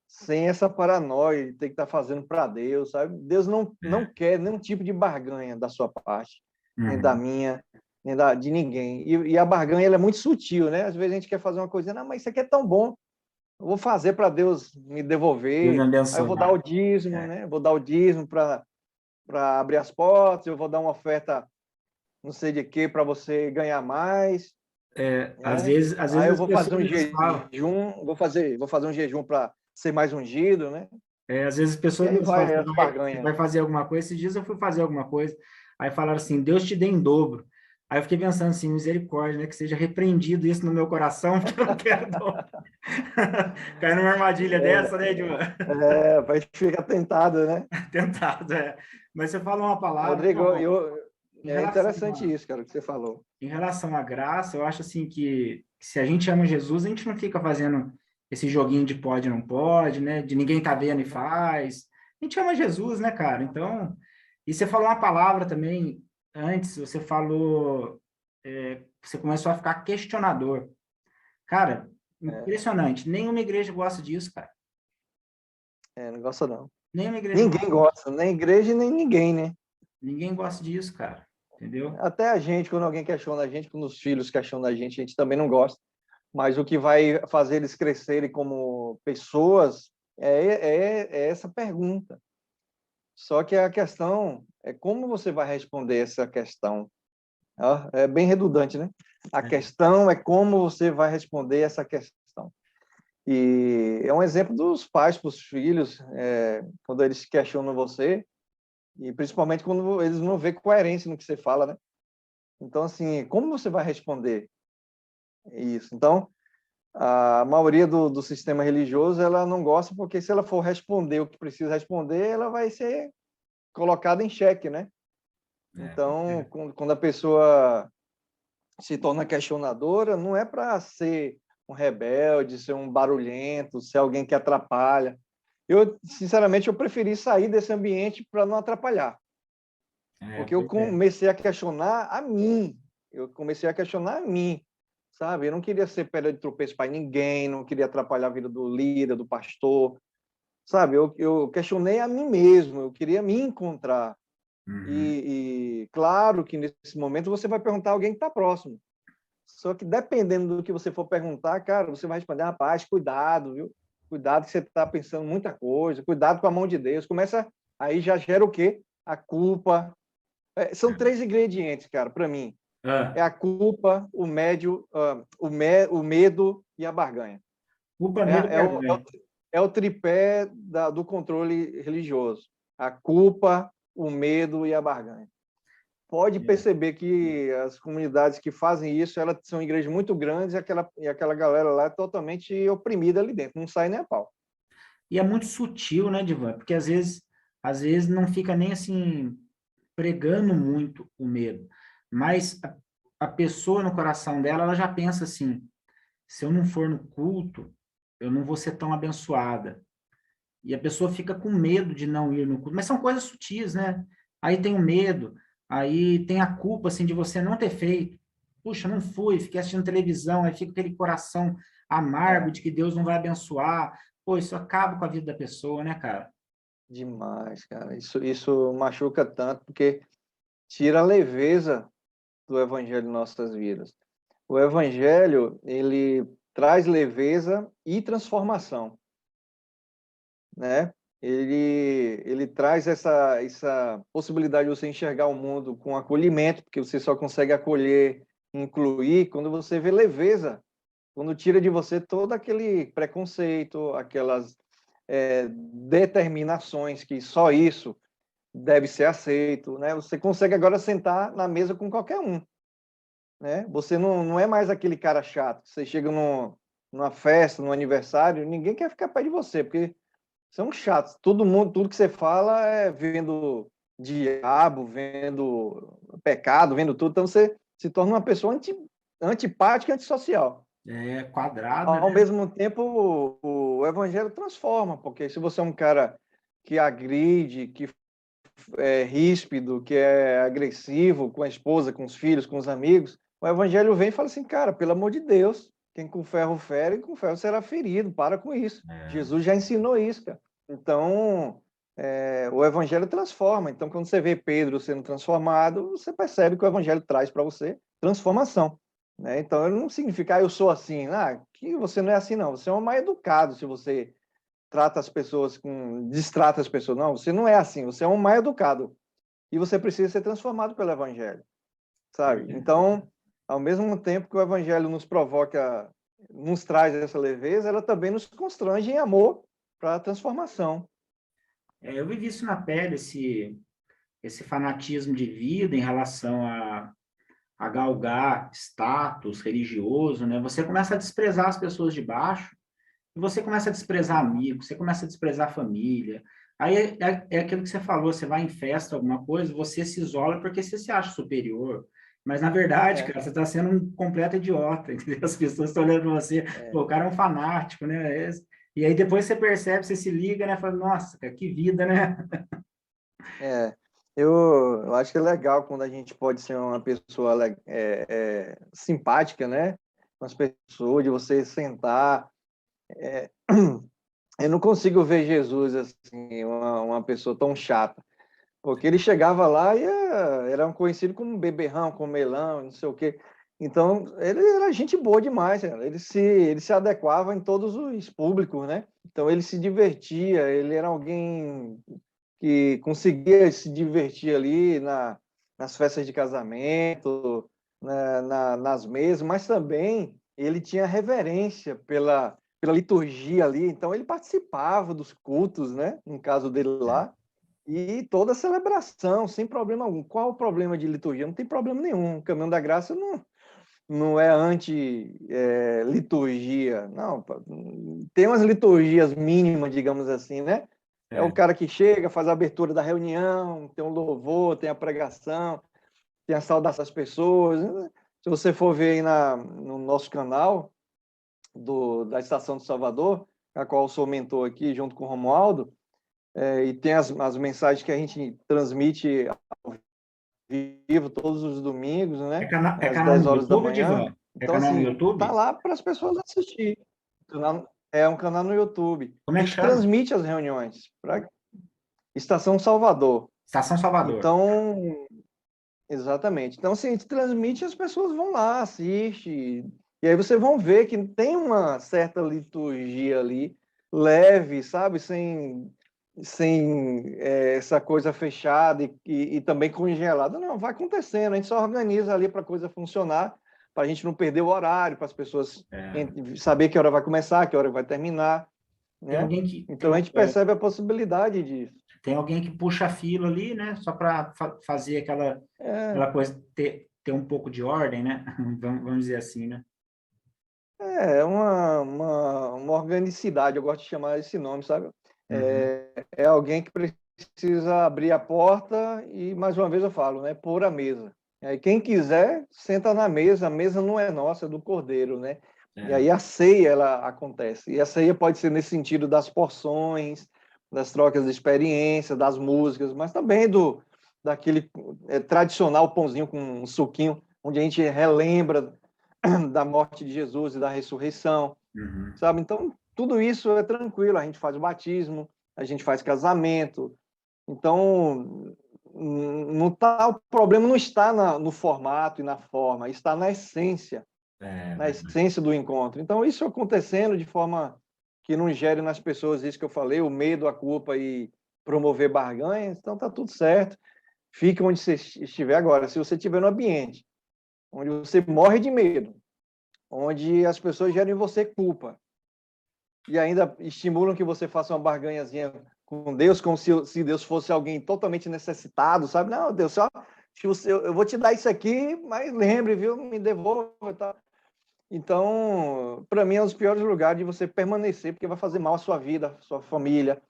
Speaker 2: sem essa paranoia de ter que estar fazendo para Deus, sabe? Deus não
Speaker 1: é.
Speaker 2: quer nenhum tipo de barganha da sua parte, nem da
Speaker 1: Uhum.
Speaker 2: minha, nem de ninguém. E a barganha ela é muito sutil, né? Às vezes a gente quer fazer uma coisa, não, mas isso aqui é tão bom, eu vou fazer para Deus me
Speaker 1: Deus me
Speaker 2: devolver, aí eu vou dar o
Speaker 1: abençoar.
Speaker 2: dízimo,
Speaker 1: É.
Speaker 2: né? Vou dar o dízimo para abrir as portas, eu vou dar uma oferta não sei de quê para você ganhar mais,
Speaker 1: Às
Speaker 2: né?
Speaker 1: vezes, às
Speaker 2: Aí
Speaker 1: vezes
Speaker 2: eu
Speaker 1: as
Speaker 2: vou fazer um
Speaker 1: pessoas falam,
Speaker 2: jejum, vou fazer um jejum para ser mais ungido, né?
Speaker 1: às vezes as
Speaker 2: E
Speaker 1: pessoas
Speaker 2: aí
Speaker 1: me falam,
Speaker 2: vai
Speaker 1: você
Speaker 2: as
Speaker 1: vai, você
Speaker 2: barganhas.
Speaker 1: vai fazer alguma coisa? Esses dias eu fui fazer alguma coisa, aí falaram assim, Deus te dê em dobro. Aí eu fiquei pensando assim, misericórdia, né? Que seja repreendido isso no meu coração, porque eu não quero dobro. Cair numa armadilha dessa, né, Edmar?
Speaker 2: Vai ficar tentado, né?
Speaker 1: Tentado, é. Mas você fala uma palavra,
Speaker 2: Rodrigo,
Speaker 1: não, em
Speaker 2: é
Speaker 1: relação
Speaker 2: interessante isso, cara, que você falou.
Speaker 1: em relação à graça, eu acho assim que se a gente ama Jesus, a gente não fica fazendo esse joguinho de pode e não pode, né? De ninguém tá vendo e faz. A gente ama Jesus, né, cara? Então, e você falou uma palavra também antes, você falou, você começou a ficar questionador. Cara,
Speaker 2: É,
Speaker 1: impressionante. Nenhuma igreja gosta disso, cara.
Speaker 2: não gosta não.
Speaker 1: Nenhuma igreja
Speaker 2: Ninguém
Speaker 1: gosta disso.
Speaker 2: gosta, nem igreja nem ninguém, né?
Speaker 1: Ninguém gosta disso, cara. Entendeu?
Speaker 2: Até a gente, quando alguém questiona a gente, quando os filhos questionam a gente também não gosta. Mas o que vai fazer eles crescerem como pessoas é essa pergunta. Só que a questão é como você vai responder essa questão. Ó, é bem redundante, né? A
Speaker 1: É.
Speaker 2: questão é como você vai responder essa questão. E é um exemplo dos pais para os filhos, quando eles questionam você, e principalmente quando eles não vêem coerência no que você fala, né? Então, assim, como você vai responder isso? Então, a maioria do sistema religioso, ela não gosta, porque se ela for responder o que precisa responder, ela vai ser colocada em xeque, né? Então,
Speaker 1: É.
Speaker 2: quando a pessoa se torna questionadora, não é para ser um rebelde, ser um barulhento, ser alguém que atrapalha. Eu, sinceramente, eu preferi sair desse ambiente para não atrapalhar, porque eu
Speaker 1: Pois é.
Speaker 2: comecei a questionar a mim. Eu comecei a questionar a mim, sabe? Eu não queria ser pedra de tropeço para ninguém, não queria atrapalhar a vida do líder, do pastor, sabe? Eu questionei a mim mesmo, eu queria me encontrar.
Speaker 1: Uhum.
Speaker 2: E claro que nesse momento você vai perguntar a alguém que está próximo. Só que dependendo do que você for perguntar, cara, você vai responder, rapaz, cuidado, viu? Cuidado que você está pensando muita coisa, cuidado com a mão de Deus. Começa, aí já gera o quê? A culpa. São três ingredientes, cara, para mim. É
Speaker 1: Ah,
Speaker 2: a culpa, o médio, o medo e a barganha.
Speaker 1: culpa,
Speaker 2: É,
Speaker 1: medo e
Speaker 2: é, o, é, o,
Speaker 1: vergonha.
Speaker 2: é o tripé do controle religioso. A culpa, o medo e a barganha. Pode
Speaker 1: É.
Speaker 2: perceber que as comunidades que fazem isso, elas são igrejas muito grandes e aquela galera lá é totalmente oprimida ali dentro, não sai nem a pau.
Speaker 1: E é muito sutil, né, Divan? Porque às vezes não fica nem assim pregando muito o medo, mas a pessoa no coração dela, ela já pensa assim: se eu não for no culto, eu não vou ser tão abençoada. E a pessoa fica com medo de não ir no culto. Mas são coisas sutis, né? Aí tem o medo, aí tem a culpa, assim, de você não ter feito. Puxa, não fui, fiquei assistindo televisão, aí fica aquele coração amargo
Speaker 2: É,
Speaker 1: de que Deus não vai abençoar. Pô, isso acaba com a vida da pessoa, né, cara?
Speaker 2: demais, cara. Isso machuca tanto, porque tira a leveza do evangelho em nossas vidas. O evangelho, ele traz leveza e transformação, né? Ele traz essa possibilidade de você enxergar o mundo com acolhimento, porque você só consegue acolher, incluir, quando você vê leveza, quando tira de você todo aquele preconceito, aquelas determinações que só isso deve ser aceito, né? Você consegue agora sentar na mesa com qualquer um, né? Você não é mais aquele cara chato. Você chega numa festa, num aniversário, ninguém quer ficar perto de você, porque são chatos. Todo mundo, tudo que você fala é vendo diabo, vendo pecado, vendo tudo. Então você se torna uma pessoa antipática e antissocial.
Speaker 1: É quadrada,
Speaker 2: Ao
Speaker 1: né?
Speaker 2: mesmo tempo, o evangelho transforma, porque se você é um cara que agride, que é ríspido, que é agressivo com a esposa, com os filhos, com os amigos, o evangelho vem e fala assim, cara, pelo amor de Deus, quem com ferro fere, com ferro será ferido, para com isso.
Speaker 1: É,
Speaker 2: Jesus já ensinou isso, cara. Então, o evangelho transforma. Então, quando você vê Pedro sendo transformado, você percebe que o evangelho traz para você transformação. Né? Então, não significa, eu sou assim. Que você não é assim, não. Você é um mal educado se você trata as pessoas destrata as pessoas. Não, você não é assim. Você é um mal educado. E você precisa ser transformado pelo evangelho, sabe? Então, ao mesmo tempo que o evangelho nos provoca, nos traz essa leveza, ela também nos constrange em amor para a transformação.
Speaker 1: eu vivi isso na pele, esse fanatismo de vida em relação a galgar status religioso, né? Você começa a desprezar as pessoas de baixo, e você começa a desprezar amigos, você começa a desprezar família. Aí é aquilo que você falou, você vai em festa, alguma coisa, você se isola porque você se acha superior. Mas, na verdade,
Speaker 2: É,
Speaker 1: cara, você está sendo um completo idiota, entendeu? As pessoas estão olhando para você, pô,
Speaker 2: é,
Speaker 1: o cara é um fanático, né? E aí depois você percebe, você se liga, né? Fala, nossa, cara, que vida, né?
Speaker 2: é. Eu acho que é legal quando a gente pode ser uma pessoa simpática, né? Com as pessoas, de você sentar. Eu não consigo ver Jesus assim, uma pessoa tão chata. Porque ele chegava lá e era um conhecido como beberrão, como melão, não sei o quê. Então, ele era gente boa demais, cara. Ele se adequava em todos os públicos, né? Então, ele se divertia, ele era alguém que conseguia se divertir ali nas festas de casamento, nas mesas, mas também ele tinha reverência pela liturgia ali, então ele participava dos cultos, né? No caso dele lá, e toda celebração, sem problema algum. Qual o problema de liturgia? Não tem problema nenhum. O Caminho da Graça não é anti-liturgia. Não, tem umas liturgias mínimas, digamos assim, né? É o
Speaker 1: É,
Speaker 2: cara que chega, faz a abertura da reunião, tem o louvor, tem a pregação, tem a saudação das pessoas. Se você for ver aí no nosso canal da Estação de Salvador, a qual eu sou mentor aqui, junto com o Romualdo, e tem as mensagens que a gente transmite ao vivo todos os domingos, né?
Speaker 1: é
Speaker 2: Às
Speaker 1: canal
Speaker 2: 10
Speaker 1: no
Speaker 2: horas da
Speaker 1: YouTube,
Speaker 2: manhã.
Speaker 1: Divan? É
Speaker 2: Então,
Speaker 1: canal no
Speaker 2: assim, tá
Speaker 1: YouTube?
Speaker 2: lá para as pessoas assistir. É um canal no YouTube.
Speaker 1: Como
Speaker 2: A
Speaker 1: é que
Speaker 2: gente
Speaker 1: chama?
Speaker 2: transmite as reuniões para Estação Salvador.
Speaker 1: Estação Salvador.
Speaker 2: Então, exatamente. Então, assim, a gente transmite, as pessoas vão lá, assistem. E aí vocês vão ver que tem uma certa liturgia ali, leve, sabe? Sem essa coisa fechada e também congelada. Não, vai acontecendo. A gente só organiza ali para a coisa funcionar, para a gente não perder o horário, para as pessoas
Speaker 1: É,
Speaker 2: saber que hora vai começar, que hora vai terminar,
Speaker 1: tem
Speaker 2: né?
Speaker 1: alguém que
Speaker 2: Então a gente percebe a possibilidade disso.
Speaker 1: tem alguém que puxa a fila ali, né? Só para fazer
Speaker 2: É,
Speaker 1: aquela coisa ter um pouco de ordem, né? Vamos dizer assim, né?
Speaker 2: é uma organicidade, eu gosto de chamar esse nome, sabe?
Speaker 1: Uhum.
Speaker 2: É alguém que precisa abrir a porta e, mais uma vez eu falo, né, pôr a mesa. E aí, quem quiser, senta na mesa, a mesa não é nossa, é do cordeiro, né? E
Speaker 1: É,
Speaker 2: aí a ceia, ela acontece. E a ceia pode ser nesse sentido das porções, das trocas de experiência, das músicas, mas também daquele tradicional pãozinho com um suquinho, onde a gente relembra da morte de Jesus e da ressurreição,
Speaker 1: uhum.
Speaker 2: sabe? Então, tudo isso é tranquilo. A gente faz o batismo, a gente faz casamento. Então, o problema não está no formato e na forma, está
Speaker 1: É
Speaker 2: na
Speaker 1: verdade.
Speaker 2: essência do encontro. Então, isso acontecendo de forma que não gere nas pessoas isso que eu falei, o medo, a culpa e promover barganhas, então tá tudo certo. Fique onde você estiver agora. Se você estiver no ambiente onde você morre de medo, onde as pessoas geram em você culpa e ainda estimulam que você faça uma barganhazinha com Deus, como se Deus fosse alguém totalmente necessitado, sabe? Não, Deus, só, eu vou te dar isso aqui, mas lembre, viu? Me devolva, tá? Então, para mim, é um dos piores lugares de você permanecer, porque vai fazer mal à sua vida, à sua família.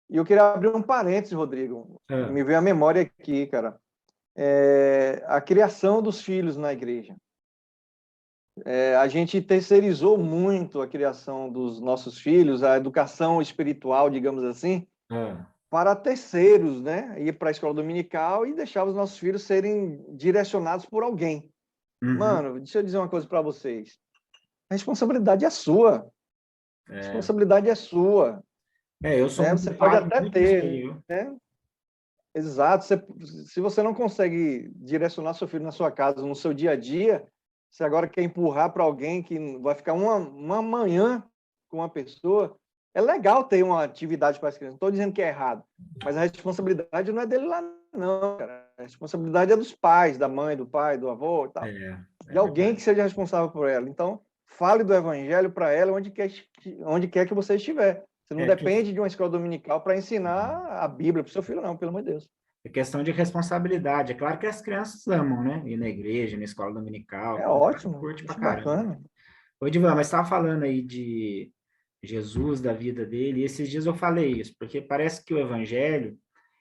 Speaker 2: E eu queria abrir um parênteses, Rodrigo.
Speaker 1: É.
Speaker 2: Me veio a memória aqui, cara. A criação dos filhos na igreja. A gente terceirizou muito a criação dos nossos filhos, a educação espiritual, digamos assim,
Speaker 1: É.
Speaker 2: para terceiros, né? Ir para a escola dominical e deixar os nossos filhos serem direcionados por alguém.
Speaker 1: Uhum.
Speaker 2: Mano, deixa eu dizer uma coisa para vocês. A responsabilidade é sua. A
Speaker 1: É.
Speaker 2: responsabilidade é sua,
Speaker 1: Eu sou
Speaker 2: né?
Speaker 1: um
Speaker 2: Você pode
Speaker 1: culpado
Speaker 2: até
Speaker 1: muito disso aí,
Speaker 2: ter,
Speaker 1: viu?
Speaker 2: né? Exato. Se você não consegue direcionar seu filho na sua casa, no seu dia a dia, você agora quer empurrar para alguém que vai ficar uma manhã com uma pessoa, é legal ter uma atividade para as crianças. Não estou dizendo que é errado, mas a responsabilidade não é dele lá, não, cara. A responsabilidade é dos pais, da mãe, do pai, do avô e tal.
Speaker 1: É
Speaker 2: De alguém que
Speaker 1: verdade.
Speaker 2: seja responsável por ela. Então, fale do evangelho para ela onde quer que você estiver. Você não
Speaker 1: Porque
Speaker 2: depende de uma escola dominical para ensinar a Bíblia para o seu filho, não, pelo amor de Deus.
Speaker 1: é questão de responsabilidade. É claro que as crianças amam, né? Ir na igreja, na escola dominical,
Speaker 2: É
Speaker 1: tudo,
Speaker 2: ótimo,
Speaker 1: curte pra
Speaker 2: acho
Speaker 1: caramba.
Speaker 2: bacana.
Speaker 1: Ô, Edivan, mas estava falando aí de Jesus, da vida dele, e esses dias eu falei isso, porque parece que o evangelho,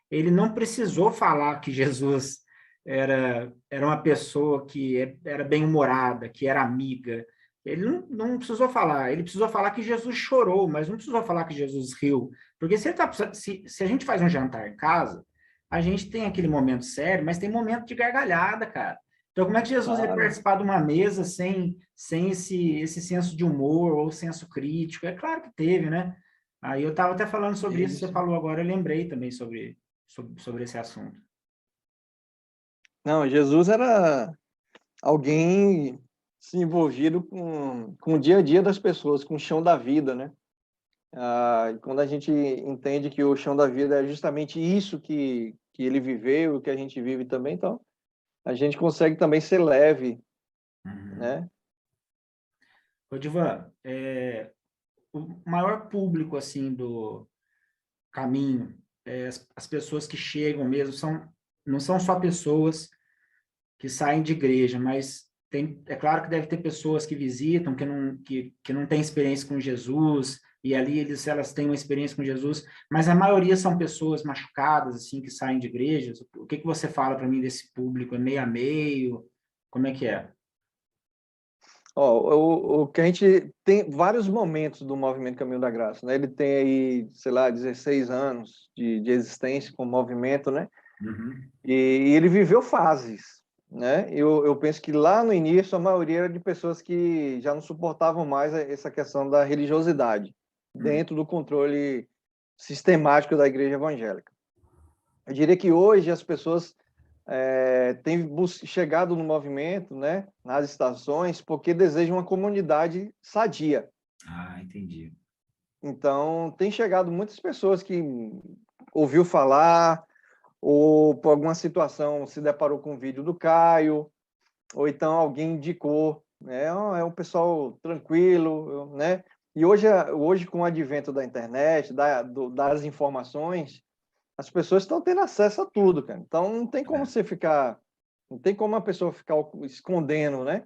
Speaker 1: ele não precisou falar que Jesus era uma pessoa que era bem-humorada, que era amiga. Ele não precisou falar, ele precisou falar que Jesus chorou, mas não precisou falar que Jesus riu. Porque se a gente faz um jantar em casa, a gente tem aquele momento sério, mas tem momento de gargalhada, cara. Então, como é que Jesus ia
Speaker 2: Claro.
Speaker 1: participar de uma mesa sem esse senso de humor ou senso crítico? É claro que teve, né? Aí eu estava até falando sobre isso, você
Speaker 2: Isso.
Speaker 1: falou agora, eu lembrei também sobre esse assunto.
Speaker 2: Não, Jesus era alguém se envolvido com o dia a dia das pessoas, com o chão da vida, né? E quando a gente entende que o chão da vida é justamente isso que ele viveu, que a gente vive também, então a gente consegue também ser leve,
Speaker 1: Uhum.
Speaker 2: né?
Speaker 1: Ô, Divan, o maior público, assim, do caminho, as pessoas que chegam mesmo, não são só pessoas que saem de igreja, mas é claro que deve ter pessoas que visitam, que não têm experiência com Jesus, e ali elas têm uma experiência com Jesus, mas a maioria são pessoas machucadas, assim, que saem de igrejas. O que você fala para mim desse público? É meio a meio? Como é que é?
Speaker 2: Ó, o que a gente tem vários momentos do movimento Caminho da Graça, né? Ele tem aí, sei lá, 16 anos de existência com o movimento, né?
Speaker 1: Uhum.
Speaker 2: E ele viveu fases, né? Eu penso que lá no início a maioria era de pessoas que já não suportavam mais essa questão da religiosidade
Speaker 1: Uhum.
Speaker 2: dentro do controle sistemático da igreja evangélica. Eu diria que hoje as pessoas têm chegado no movimento, né, nas estações, porque desejam uma comunidade sadia.
Speaker 1: Ah, entendi.
Speaker 2: Então, tem chegado muitas pessoas que ouviu falar, ou por alguma situação se deparou com um vídeo do Caio, ou então alguém indicou, né? É um pessoal tranquilo, né? E hoje com o advento da internet, das informações, as pessoas estão tendo acesso a tudo, cara. Então não tem como
Speaker 1: É.
Speaker 2: não tem como a pessoa ficar escondendo, né?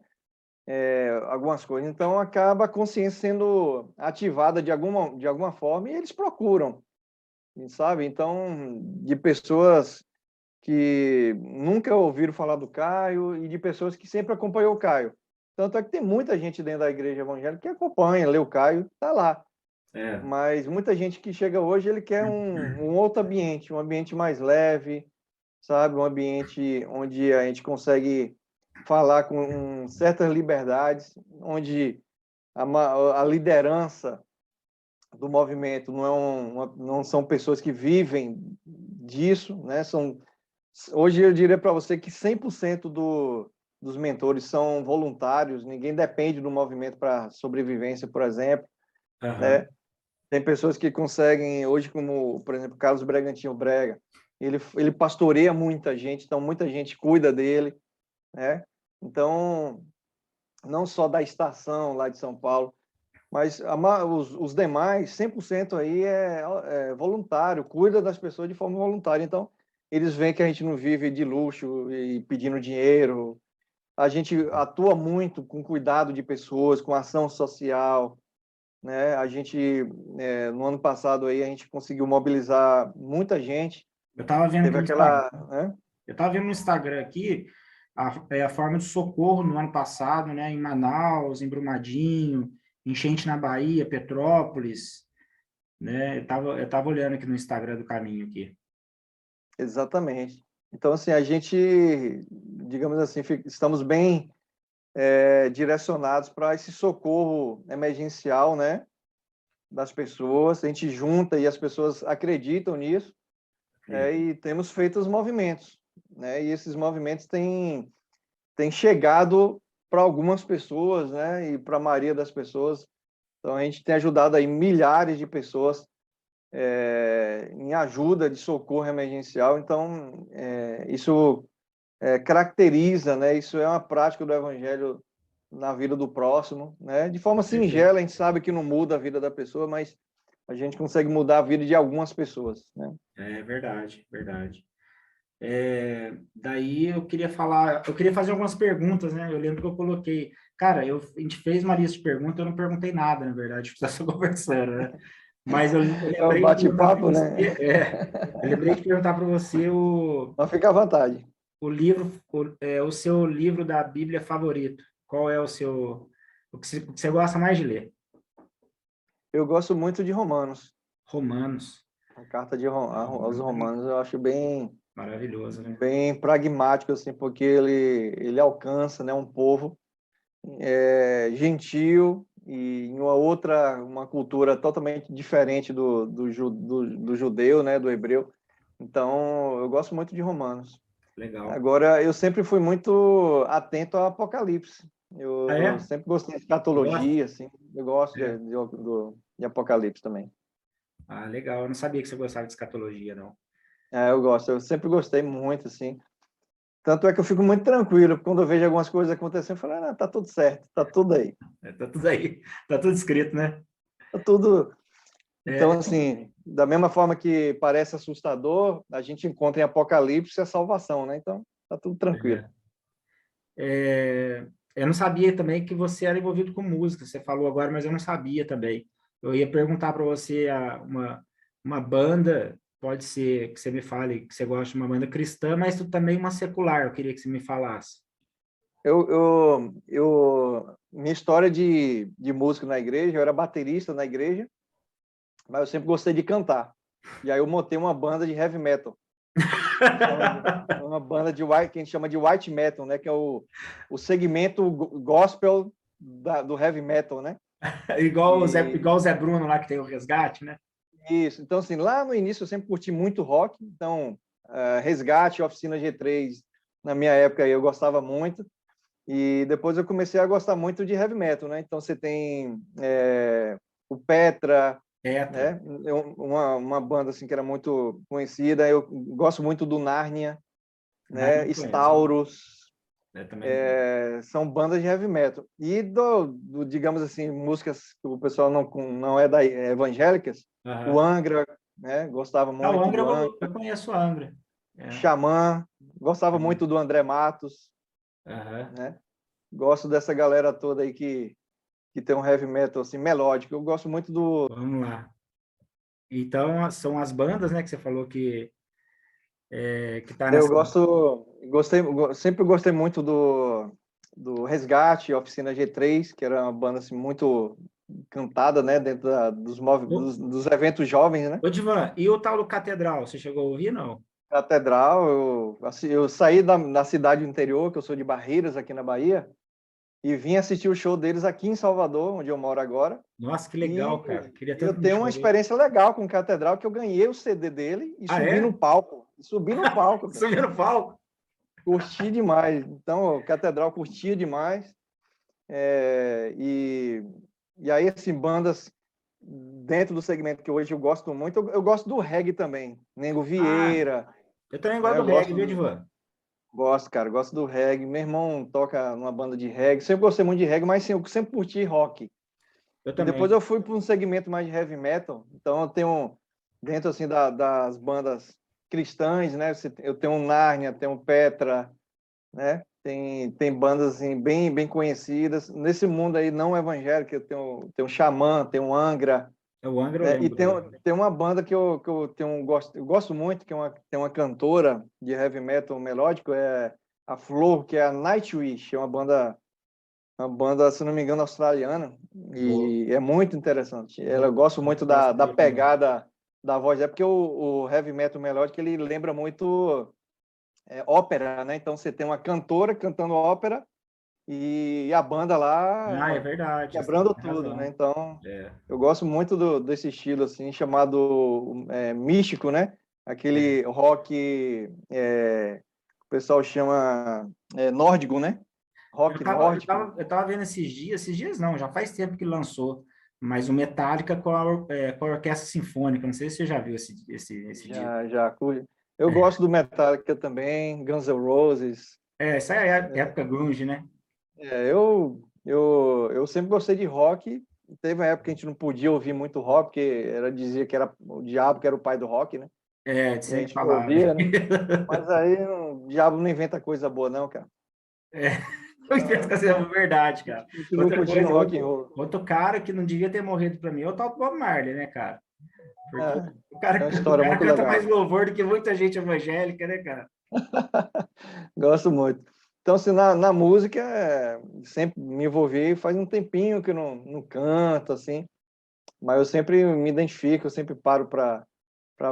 Speaker 2: Algumas coisas. Então acaba a consciência sendo ativada de alguma forma e eles procuram, sabe? Então, de pessoas que nunca ouviram falar do Caio e de pessoas que sempre acompanhou o Caio. Tanto é que tem muita gente dentro da igreja evangélica que acompanha, lê o Caio, está lá.
Speaker 1: É.
Speaker 2: Mas muita gente que chega hoje, ele quer um outro ambiente, um ambiente mais leve, sabe? Um ambiente onde a gente consegue falar com certas liberdades, onde a liderança do movimento não são pessoas que vivem disso, né? Hoje eu diria para você que 100% dos mentores são voluntários, ninguém depende do movimento para sobrevivência, por exemplo,
Speaker 1: Aham.
Speaker 2: né? Tem pessoas que conseguem, hoje como, por exemplo, Carlos Bragantino Brega, ele pastoreia muita gente, então muita gente cuida dele, né? Então, não só da estação lá de São Paulo, mas os demais, 100% aí é voluntário, cuida das pessoas de forma voluntária. Então, eles veem que a gente não vive de luxo e pedindo dinheiro. A gente atua muito com cuidado de pessoas, com ação social, né? A gente, no ano passado aí, a gente conseguiu mobilizar muita gente.
Speaker 1: Eu estava vendo aqui
Speaker 2: Teve
Speaker 1: no Instagram.
Speaker 2: aquela, né?
Speaker 1: Eu estava vendo no Instagram aqui a forma de socorro no ano passado, né? Em Manaus, em Brumadinho, enchente na Bahia, Petrópolis, né? Eu tava olhando aqui no Instagram do caminho aqui.
Speaker 2: Exatamente. Então, assim, a gente, digamos assim, estamos bem direcionados para esse socorro emergencial, né, das pessoas. A gente junta e as pessoas acreditam nisso, e temos feito os movimentos, né? E esses movimentos têm chegado para algumas pessoas, né, e para a maioria das pessoas. Então a gente tem ajudado aí milhares de pessoas em ajuda de socorro emergencial. Então isso caracteriza, né? Isso é uma prática do evangelho na vida do próximo, né? De forma
Speaker 1: Perfeito.
Speaker 2: singela, a gente sabe que não muda a vida da pessoa, mas a gente consegue mudar a vida de algumas pessoas, né?
Speaker 1: É verdade, verdade. Daí eu queria fazer algumas perguntas, né? Eu lembro que eu coloquei, cara, a gente fez uma lista de perguntas, eu não perguntei nada, na verdade, a gente só conversando, né? Mas eu
Speaker 2: É um
Speaker 1: lembrei de perguntar para
Speaker 2: bate-papo,
Speaker 1: você,
Speaker 2: né?
Speaker 1: eu lembrei de perguntar para você
Speaker 2: Mas fica à vontade.
Speaker 1: o seu livro da Bíblia favorito? Qual é o que você gosta mais de ler?
Speaker 2: Eu gosto muito de Romanos.
Speaker 1: Romanos.
Speaker 2: A carta aos Romanos eu acho bem,
Speaker 1: Maravilhoso, né?
Speaker 2: bem pragmático, assim, porque ele alcança, né, um povo gentil e em uma cultura totalmente diferente do judeu, né, do hebreu. Então, eu gosto muito de Romanos.
Speaker 1: Legal.
Speaker 2: Agora, eu sempre fui muito atento ao Apocalipse.
Speaker 1: Ah,
Speaker 2: Eu
Speaker 1: é?
Speaker 2: sempre gostei de
Speaker 1: Gosta?
Speaker 2: escatologia, assim. Eu gosto
Speaker 1: É.
Speaker 2: de Apocalipse também.
Speaker 1: Ah, legal. Eu não sabia que você gostava de escatologia, não.
Speaker 2: Eu gosto. Eu sempre gostei muito, assim. Tanto é que eu fico muito tranquilo quando eu vejo algumas coisas acontecendo. Eu falo, não, tá tudo certo, tá tudo aí.
Speaker 1: Tá tudo aí. Tá tudo escrito, né?
Speaker 2: Tá tudo. Então,
Speaker 1: É,
Speaker 2: assim, da mesma forma que parece assustador, a gente encontra em Apocalipse a salvação, né? Então, tá tudo tranquilo.
Speaker 1: é. Eu não sabia também que você era envolvido com música. Você falou agora, mas eu não sabia também. Eu ia perguntar para você uma banda, pode ser que você me fale que você gosta de uma banda cristã, mas tu também uma secular. Eu queria que você me falasse.
Speaker 2: Minha história de música na igreja, eu era baterista na igreja, mas eu sempre gostei de cantar. E aí eu montei uma banda de heavy metal. Uma banda de white, que a gente chama de white metal, né? Que é o segmento gospel do heavy metal, né? E
Speaker 1: Igual o Zé Bruno lá que tem o Resgate, né?
Speaker 2: isso. Então, assim, lá no início eu sempre curti muito rock. Então, Resgate, Oficina G3, na minha época eu gostava muito. E depois eu comecei a gostar muito de heavy metal, né? Então você tem o Petra,
Speaker 1: Tetra.
Speaker 2: né? Uma banda assim que era muito conhecida. Eu gosto muito do Narnia, né?
Speaker 1: Não conheço.
Speaker 2: Stauros,
Speaker 1: Eu também não conheço.
Speaker 2: são bandas de heavy metal. E digamos assim, músicas que o pessoal não é evangélicas, o
Speaker 1: Aham.
Speaker 2: Angra, né? Gostava
Speaker 1: Ah, o
Speaker 2: muito
Speaker 1: Angra,
Speaker 2: do
Speaker 1: eu
Speaker 2: Angra.
Speaker 1: conheço o Angra. É.
Speaker 2: Xamã, gostava muito do André Matos,
Speaker 1: Aham.
Speaker 2: né? Gosto dessa galera toda aí que tem um heavy metal assim melódico. Eu gosto muito do.
Speaker 1: Vamos lá. Então, são as bandas, né, que você falou que tá
Speaker 2: Eu
Speaker 1: nessa.
Speaker 2: sempre gostei muito do Resgate, Oficina G3, que era uma banda assim, muito cantada, né, dentro
Speaker 1: Ô,
Speaker 2: dos eventos jovens, né?
Speaker 1: ô, Divan, e o tal do Catedral, você chegou a ouvir, não?
Speaker 2: Catedral, eu saí da cidade do interior, que eu sou de Barreiras, aqui na Bahia, e vim assistir o show deles aqui em Salvador, onde eu moro agora.
Speaker 1: Nossa, que legal,
Speaker 2: E
Speaker 1: cara. Queria
Speaker 2: eu
Speaker 1: tanto no
Speaker 2: tenho uma
Speaker 1: show dele.
Speaker 2: experiência legal com o Catedral, que eu ganhei o CD dele e
Speaker 1: Ah,
Speaker 2: subi no
Speaker 1: é?
Speaker 2: palco. Subi no palco, cara.
Speaker 1: Subiu no palco?
Speaker 2: Curti demais. Então, o Catedral curtia demais. É, e aí, assim, bandas dentro do segmento que hoje eu gosto muito, eu gosto do reggae também. Nego
Speaker 1: Ah,
Speaker 2: Vieira,
Speaker 1: eu também gosto
Speaker 2: né?
Speaker 1: do reggae, viu, Divan?
Speaker 2: Gosto, cara, gosto do reggae. Meu irmão toca numa banda de reggae. Sempre gostei muito de reggae, mas sim, eu sempre curti rock.
Speaker 1: Eu
Speaker 2: E depois
Speaker 1: também.
Speaker 2: eu fui para um segmento mais de heavy metal. Então eu tenho, dentro assim das bandas cristãs, né? Eu tenho um Narnia, tenho um Petra, né? Tem bandas assim, bem conhecidas. Nesse mundo aí não evangélico, eu tenho Xamã, tenho Angra,
Speaker 1: O Angra eu
Speaker 2: né? E
Speaker 1: lembro dele.
Speaker 2: tem uma banda eu gosto muito, tem uma cantora de heavy metal melódico, é a Flor, que é a Nightwish, é uma banda, se não me engano, australiana,
Speaker 1: Vou,
Speaker 2: e é muito interessante. Eu
Speaker 1: vou,
Speaker 2: gosto
Speaker 1: vou
Speaker 2: muito
Speaker 1: dar uma
Speaker 2: da
Speaker 1: escutada também.
Speaker 2: pegada da voz, é porque o heavy metal melódico ele lembra muito ópera, né? Então você tem uma cantora cantando ópera e a banda
Speaker 1: Ah, é
Speaker 2: lá
Speaker 1: verdade, você
Speaker 2: quebrando
Speaker 1: tem
Speaker 2: tudo, né?
Speaker 1: razão.
Speaker 2: Então
Speaker 1: É,
Speaker 2: eu gosto muito desse estilo assim chamado místico, né?
Speaker 1: é.
Speaker 2: Aquele rock o pessoal chama nórdico, né? Rock nórdico.
Speaker 1: Eu tava vendo esses dias não, já faz tempo que lançou, mas o Metallica com a Orquestra Sinfônica, não sei se você já viu esse disco.
Speaker 2: Já. Eu gosto do Metallica também, Guns N' Roses.
Speaker 1: Essa é a época grunge, né?
Speaker 2: Eu sempre gostei de rock. Teve uma época que a gente não podia ouvir muito rock, porque dizia que era o diabo que era o pai do rock, né? E a
Speaker 1: Sempre
Speaker 2: gente não
Speaker 1: falava.
Speaker 2: ouvia, né? Mas aí o diabo não inventa coisa boa, não, cara.
Speaker 1: É, eu penso que essa é verdade, cara.
Speaker 2: Continua
Speaker 1: Outra
Speaker 2: curtindo
Speaker 1: coisa,
Speaker 2: rock and roll.
Speaker 1: outro cara que não devia ter morrido para mim é o tal do Bob Marley, né, cara? Porque
Speaker 2: É,
Speaker 1: o
Speaker 2: é
Speaker 1: cara,
Speaker 2: uma
Speaker 1: o
Speaker 2: história
Speaker 1: cara
Speaker 2: muito
Speaker 1: canta mais
Speaker 2: legal.
Speaker 1: louvor do que muita gente evangélica, né, cara?
Speaker 2: Gosto muito. Então, assim, na música, sempre me envolvi, faz um tempinho que eu não canto, assim, mas eu sempre me identifico, eu sempre paro para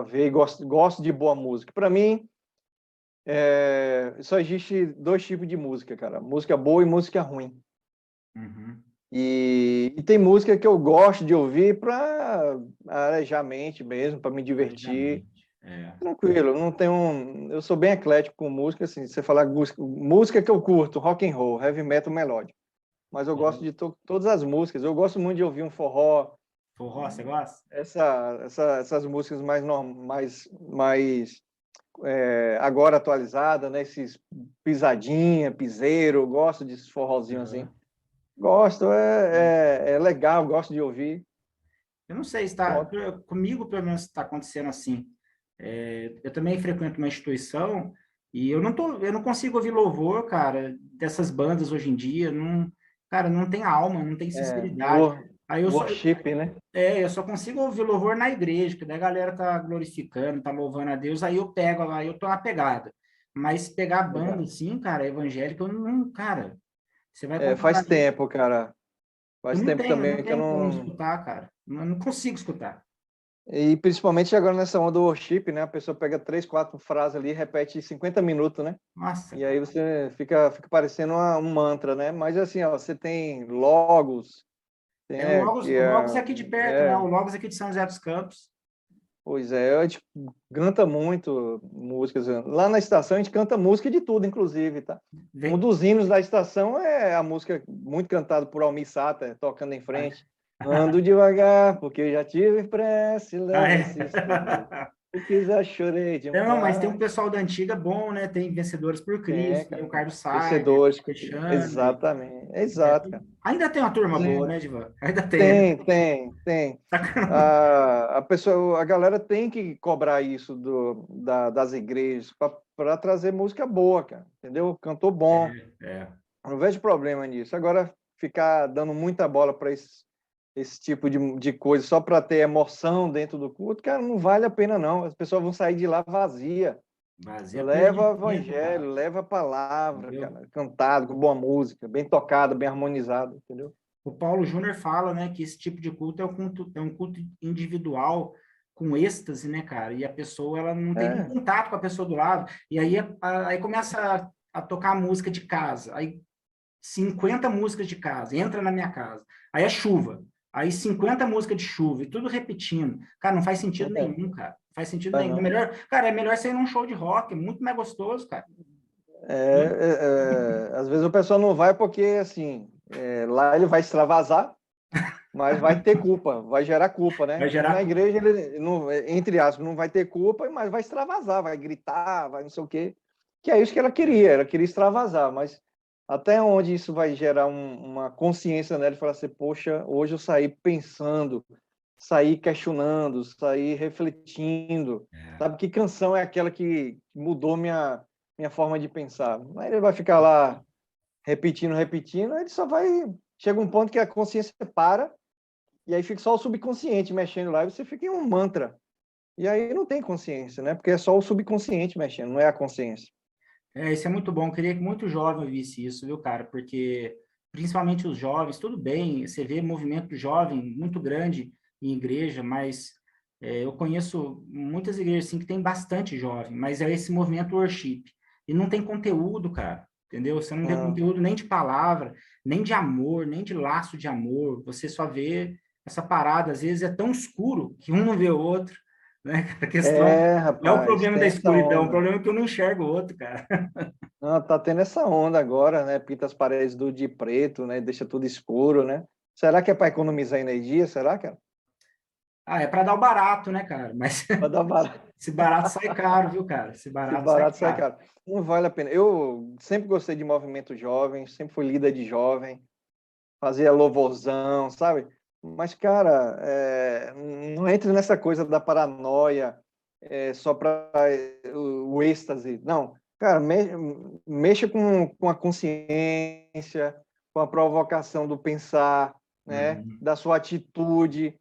Speaker 2: ver e gosto de boa música. Para mim, só existe dois tipos de música, cara, música boa e música ruim.
Speaker 1: Uhum.
Speaker 2: E tem música que eu gosto de ouvir para arejar a mente mesmo, para me divertir.
Speaker 1: Planejamento. É.
Speaker 2: Tranquilo, não tenho eu sou bem eclético com música, assim, você falar música que eu curto, rock and roll, heavy metal, melódico. Mas eu gosto de todas as músicas. Eu gosto muito de ouvir um forró,
Speaker 1: Forró, você gosta?
Speaker 2: essas músicas mais agora atualizada, né? Esses pisadinha, piseiro, eu gosto desses forrozinhos assim.
Speaker 1: Uhum.
Speaker 2: Gosto, é legal, gosto de ouvir.
Speaker 1: Eu não sei se está
Speaker 2: Pronto.
Speaker 1: comigo, pelo menos está acontecendo assim. Eu também frequento uma instituição e eu não consigo ouvir louvor, cara, dessas bandas hoje em dia. Não, cara, não tem alma, não tem sinceridade. Aí
Speaker 2: Worship, né?
Speaker 1: eu só consigo ouvir louvor na igreja, que daí a galera tá glorificando, tá louvando a Deus. Aí eu pego, aí eu tô na pegada. Mas pegar banda
Speaker 2: Legal.
Speaker 1: assim, cara, evangélica, eu não, cara, você vai comparar
Speaker 2: Faz
Speaker 1: isso.
Speaker 2: tempo, cara. Faz tempo
Speaker 1: Eu não
Speaker 2: também que eu
Speaker 1: tenho como
Speaker 2: não.
Speaker 1: escutar, cara. Não consigo escutar.
Speaker 2: E principalmente agora nessa onda do worship, né? A pessoa pega 3, 4 frases ali e repete 50 minutos, né?
Speaker 1: Nossa,
Speaker 2: E aí você fica parecendo um mantra, né? Mas assim, ó, você tem logos,
Speaker 1: O Logos é aqui de perto, né? O Logos é aqui de São José dos Campos.
Speaker 2: pois é, a gente canta muito músicas. Lá na estação a gente canta música de tudo, inclusive, tá? Um
Speaker 1: Vem.
Speaker 2: dos hinos da estação é a música muito cantada por Almir Sater, tocando em
Speaker 1: Vai.
Speaker 2: frente. Ando devagar, porque eu já tive pressa,
Speaker 1: Ah,
Speaker 2: leva
Speaker 1: é.
Speaker 2: esse sofrer. O que já chorei
Speaker 1: Não, mas tem um
Speaker 2: demais.
Speaker 1: pessoal da antiga bom, né? Tem Vencedores por
Speaker 2: É,
Speaker 1: Cristo, tem
Speaker 2: cara.
Speaker 1: o Carlos Saider,
Speaker 2: Vencedores.
Speaker 1: Alexandre.
Speaker 2: Exatamente. Exato, cara.
Speaker 1: Ainda tem uma turma boa,
Speaker 2: Sim.
Speaker 1: né, Divan? Ainda tem, né?
Speaker 2: Tem. A pessoa, a galera tem que cobrar isso das igrejas para trazer música boa, cara. Entendeu? Cantor bom.
Speaker 1: É.
Speaker 2: Eu não vejo problema nisso. Agora, ficar dando muita bola para esse tipo de coisa só para ter emoção dentro do culto, cara, não vale a pena, não. As pessoas vão sair de lá vazia.
Speaker 1: Vazia perda de
Speaker 2: Leva o
Speaker 1: tempo, cara.
Speaker 2: evangelho, leva a palavra,
Speaker 1: Entendeu?
Speaker 2: cara, cantado, com boa música, bem tocada, bem harmonizado, entendeu?
Speaker 1: O Paulo Júnior fala, né, que esse tipo de culto é um culto individual com êxtase, né, cara? E a pessoa, ela não tem nem
Speaker 2: É,
Speaker 1: contato com a pessoa do lado. E aí, aí começa a tocar música de casa. Aí 50 músicas de casa, entra na minha casa. Aí é chuva. Aí 50 músicas de chuva, e tudo repetindo. Cara, não faz sentido
Speaker 2: é,
Speaker 1: nenhum, cara. Não faz sentido
Speaker 2: vai
Speaker 1: nenhum.
Speaker 2: não.
Speaker 1: É melhor você ir num show de rock, é muito mais gostoso, cara.
Speaker 2: Às vezes o pessoal não vai porque, assim, lá ele vai extravasar, mas vai ter culpa, vai gerar culpa,
Speaker 1: Vai
Speaker 2: né? E na
Speaker 1: gerar.
Speaker 2: igreja ele, não, entre aspas, não vai ter culpa, mas vai extravasar, vai gritar, vai não sei o quê. Que é isso que ela queria extravasar, mas até onde isso vai gerar uma consciência nela e falar assim, poxa, hoje eu saí pensando, saí questionando, saí refletindo, sabe? Que canção é aquela que mudou minha forma de pensar? Aí ele vai ficar lá repetindo, ele só vai... Chega um ponto que a consciência para e aí fica só o subconsciente mexendo lá e você fica em um mantra. E aí não tem consciência, né? Porque é só o subconsciente mexendo, não é a consciência.
Speaker 1: Isso é muito bom. Eu queria que muito jovem visse isso, viu, cara? Porque, principalmente os jovens, tudo bem, você vê movimento jovem muito grande em igreja, mas eu conheço muitas igrejas assim, que tem bastante jovem, mas é esse movimento worship. E não tem conteúdo, cara, entendeu? Você não vê
Speaker 2: Ah,
Speaker 1: conteúdo nem de palavra, nem de amor, nem de laço de amor. Você só vê essa parada. Às vezes é tão escuro que um não vê o outro, né? A questão não é o
Speaker 2: rapaz,
Speaker 1: problema da
Speaker 2: tem essa
Speaker 1: escuridão, o
Speaker 2: onda.
Speaker 1: problema é que eu não enxergo o outro, cara.
Speaker 2: Não, tá tendo essa onda agora, né? Pinta as paredes de preto, né? Deixa tudo escuro, né? Será que é para economizar energia? Será, cara?
Speaker 1: Ah, é para dar o barato, né, cara? Mas
Speaker 2: Para dar barato.
Speaker 1: esse barato sai caro, viu, cara? Esse
Speaker 2: Se
Speaker 1: barato sai
Speaker 2: barato sai
Speaker 1: caro.
Speaker 2: caro. Não vale a pena. Eu sempre gostei de movimento jovem, sempre fui líder de jovem, fazia louvorzão, sabe? Mas, cara, não entre nessa coisa da paranoia só para o êxtase. Não, cara, mexa com a consciência, com a provocação do pensar, né?
Speaker 1: Uhum.
Speaker 2: Da sua atitude,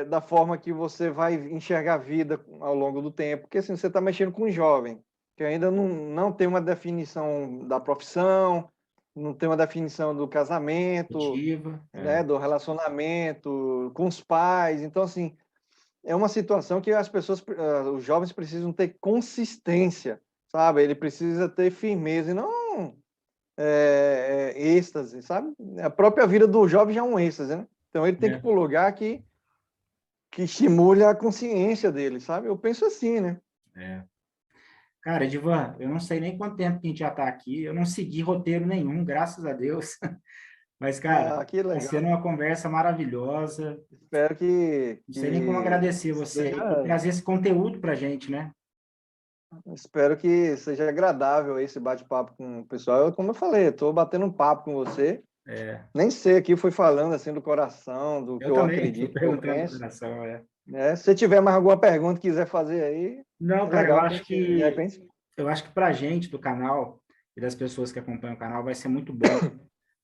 Speaker 2: da forma que você vai enxergar a vida ao longo do tempo. Porque assim, você está mexendo com um jovem. que ainda não tem uma definição da profissão, não tem uma definição do casamento,
Speaker 1: Ativa,
Speaker 2: né, do relacionamento com os pais. Então, assim, é uma situação que as pessoas, os jovens precisam ter consistência, sabe? Ele precisa ter firmeza e não êxtase, sabe? A própria vida do jovem já é um êxtase, né? Então ele tem que ir
Speaker 1: é,
Speaker 2: para um lugar que estimule a consciência dele, sabe? Eu penso assim, né?
Speaker 1: é. Cara, Edivan, eu não sei nem quanto tempo que a gente já está aqui, eu não segui roteiro nenhum, graças a Deus. Mas, cara,
Speaker 2: Ah, que
Speaker 1: está sendo
Speaker 2: legal.
Speaker 1: uma conversa maravilhosa.
Speaker 2: Espero
Speaker 1: Não sei nem como
Speaker 2: que
Speaker 1: agradecer você aí por
Speaker 2: seja,
Speaker 1: trazer esse conteúdo para a gente, né?
Speaker 2: espero que seja agradável esse bate-papo com o pessoal. Como eu falei, estou batendo um papo com você.
Speaker 1: É,
Speaker 2: Nem sei aqui, fui falando assim do coração, do que
Speaker 1: eu
Speaker 2: eu
Speaker 1: também estou
Speaker 2: acredito, que eu
Speaker 1: perguntando do
Speaker 2: penso.
Speaker 1: coração, é.
Speaker 2: Né? Se tiver mais alguma pergunta que quiser fazer aí,
Speaker 1: Não,
Speaker 2: é
Speaker 1: cara, eu
Speaker 2: legal que a
Speaker 1: acho
Speaker 2: gente, de
Speaker 1: que
Speaker 2: repente,
Speaker 1: eu acho que para a gente do canal e das pessoas que acompanham o canal vai ser muito bom,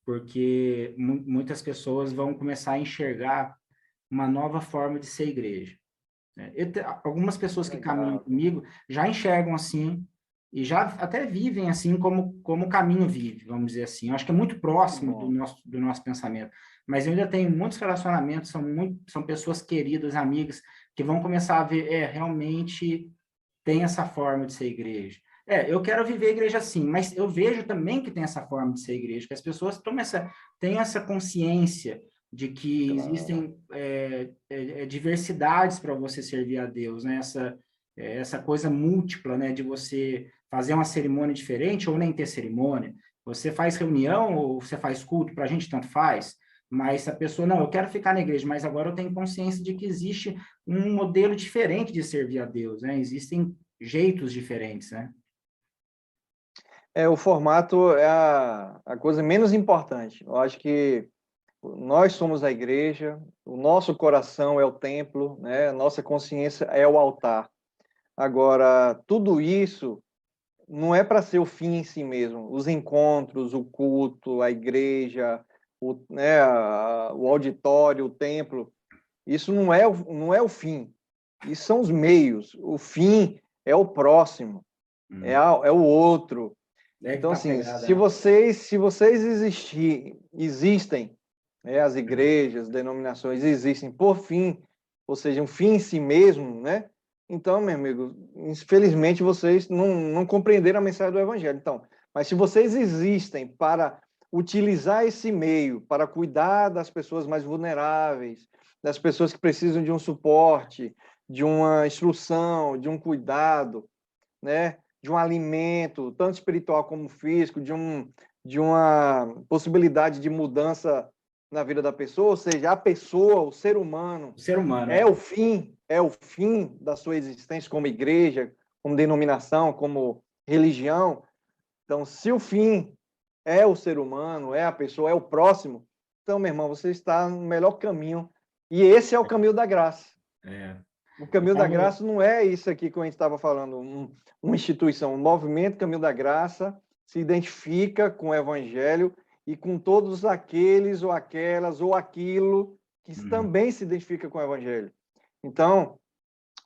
Speaker 1: porque muitas pessoas vão começar a enxergar uma nova forma de ser igreja, né? Algumas pessoas que caminham
Speaker 2: legal,
Speaker 1: comigo já enxergam assim e já até vivem assim como o caminho vive, vamos dizer assim. Eu acho que é muito
Speaker 2: que
Speaker 1: próximo
Speaker 2: bom.
Speaker 1: do nosso pensamento. Mas eu ainda tenho muitos relacionamentos, são pessoas queridas, amigas, que vão começar a ver, realmente tem essa forma de ser igreja. Eu quero viver a igreja assim, mas eu vejo também que tem essa forma de ser igreja, que as pessoas têm essa consciência de que
Speaker 2: Claro.
Speaker 1: existem diversidades para você servir a Deus, né? Essa coisa múltipla, né? De você fazer uma cerimônia diferente ou nem ter cerimônia. Você faz reunião ou você faz culto, para a gente tanto faz, mas a pessoa, não, eu quero ficar na igreja, mas agora eu tenho consciência de que existe um modelo diferente de servir a Deus, né? Existem jeitos diferentes, né?
Speaker 2: O formato é a coisa menos importante. Eu acho que nós somos a igreja, o nosso coração é o templo, né? A nossa consciência é o altar. Agora, tudo isso não é para ser o fim em si mesmo. Os encontros, o culto, a igreja, o auditório, o templo, isso não é o fim. Isso são os meios. O fim é o próximo, é o outro.
Speaker 1: É que
Speaker 2: Então,
Speaker 1: tá
Speaker 2: assim,
Speaker 1: pegada,
Speaker 2: se
Speaker 1: né?
Speaker 2: vocês, se vocês existem, as igrejas, denominações existem por fim, ou seja, um fim em si mesmo, né? Então, meu amigo, infelizmente vocês não compreenderam a mensagem do Evangelho. Então, mas se vocês existem para utilizar esse meio para cuidar das pessoas mais vulneráveis, das pessoas que precisam de um suporte, de uma instrução, de um cuidado, né? De um alimento, tanto espiritual como físico, de uma possibilidade de mudança na vida da pessoa, ou seja, a pessoa, o ser humano,
Speaker 1: O ser humano, né?
Speaker 2: é o fim da sua existência como igreja, como denominação, como religião. Então, se o fim é o ser humano, é a pessoa, é o próximo, então, meu irmão, você está no melhor caminho. E esse é o caminho da graça.
Speaker 1: É.
Speaker 2: O
Speaker 1: Eu
Speaker 2: Caminho da
Speaker 1: falo,
Speaker 2: Graça não é isso aqui que a gente estava falando, uma instituição, um movimento Caminho da Graça se identifica com o Evangelho e com todos aqueles ou aquelas ou aquilo que
Speaker 1: uhum,
Speaker 2: também se identifica com o Evangelho. Então,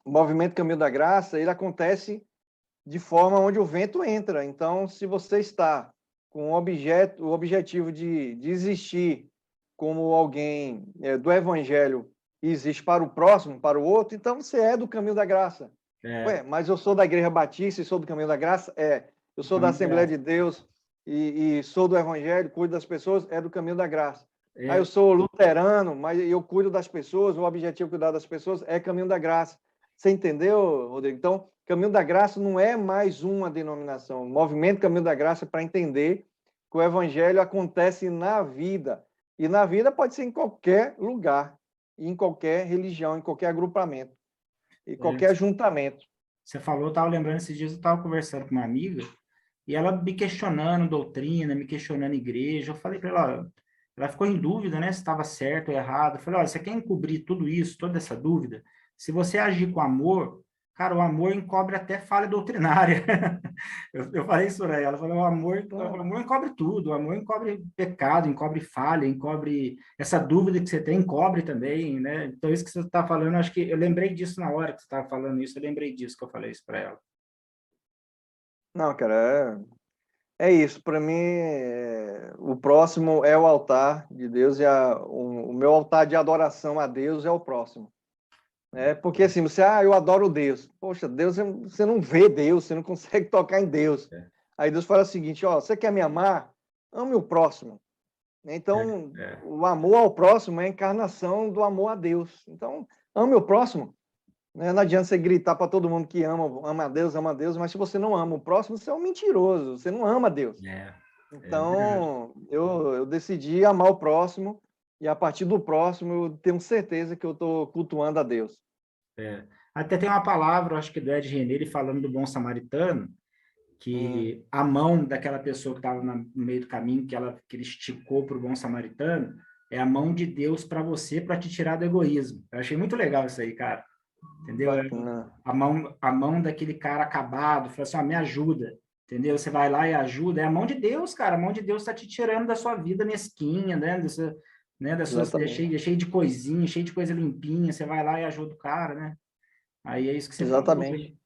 Speaker 2: o movimento Caminho da Graça, ele acontece de forma onde o vento entra. Então, se você está com o objetivo de existir como alguém do Evangelho e existe para o próximo, para o outro, então você é do caminho da graça.
Speaker 1: é,
Speaker 2: Ué, mas eu sou da Igreja Batista e sou do caminho da graça? Eu
Speaker 1: o
Speaker 2: sou da
Speaker 1: caminho da
Speaker 2: Assembleia
Speaker 1: graça.
Speaker 2: de Deus e sou do Evangelho, cuido das pessoas, é do caminho da graça. Aí eu
Speaker 1: É,
Speaker 2: sou luterano, mas eu cuido das pessoas, o objetivo é cuidar das pessoas, é caminho da graça. Você entendeu, Rodrigo? Então, Caminho da Graça não é mais uma denominação. O movimento Caminho da Graça é para entender que o evangelho acontece na vida. E na vida pode ser em qualquer lugar, em qualquer religião, em qualquer agrupamento, em
Speaker 1: é,
Speaker 2: qualquer ajuntamento.
Speaker 1: você falou, eu estava lembrando esses dias, eu estava conversando com uma amiga, e ela me questionando doutrina, me questionando igreja. Eu falei para ela, ó, ela ficou em dúvida, né, se estava certo ou errado. Eu falei, olha, você quer encobrir tudo isso, toda essa dúvida? Se você agir com amor, cara, o amor encobre até falha doutrinária. Eu falei isso para ela, ela falou, o
Speaker 2: Claro.
Speaker 1: amor encobre tudo, o amor encobre pecado, encobre falha, encobre essa dúvida que você tem, encobre também, né? Então, isso que você está falando, acho que eu lembrei disso na hora que você estava falando isso, eu lembrei disso que eu falei isso para ela.
Speaker 2: Não, cara, é isso. Para mim, o próximo é o altar de Deus e o meu altar de adoração a Deus é o próximo. Porque assim, eu adoro Deus. Poxa, Deus, você não vê Deus, você não consegue tocar em Deus.
Speaker 1: É,
Speaker 2: Aí Deus fala o seguinte, ó, você quer me amar? Ame o próximo. Então,
Speaker 1: é,
Speaker 2: o amor ao próximo é a encarnação do amor a Deus. Então, ame o próximo. Né? Não adianta você gritar para todo mundo que ama a Deus, mas se você não ama o próximo, você é um mentiroso, você não ama Deus.
Speaker 1: é, é verdade.
Speaker 2: Então, eu decidi amar o próximo e a partir do próximo eu tenho certeza que eu estou cultuando a Deus.
Speaker 1: É. Até tem uma palavra, acho que do Ed René, falando do bom samaritano,
Speaker 2: Hum,
Speaker 1: que a mão daquela pessoa que estava no meio do caminho, que ele esticou para o bom samaritano, é a mão de Deus para você, para te tirar do egoísmo. Eu achei muito legal isso aí, cara. Entendeu?
Speaker 2: bacana.
Speaker 1: A mão daquele cara acabado, fala assim, me ajuda. Entendeu? Você vai lá e ajuda. É a mão de Deus, cara. A mão de Deus está te tirando da sua vida mesquinha, né? Da sua,
Speaker 2: Exatamente.
Speaker 1: cheio de coisinha, cheio de coisa limpinha. Você vai lá e ajuda o cara, né? Aí é isso que você falou
Speaker 2: Exatamente.
Speaker 1: aí.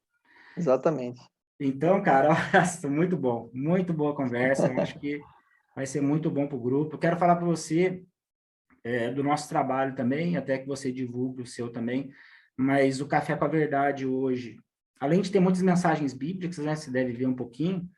Speaker 2: Exatamente.
Speaker 1: Então, cara, nossa, muito bom. Muito boa conversa. Eu acho que vai ser muito bom para o grupo. Eu quero falar para você do nosso trabalho também, até que você divulgue o seu também. Mas o Café com a Verdade hoje, além de ter muitas mensagens bíblicas, né? Você deve ver um pouquinho.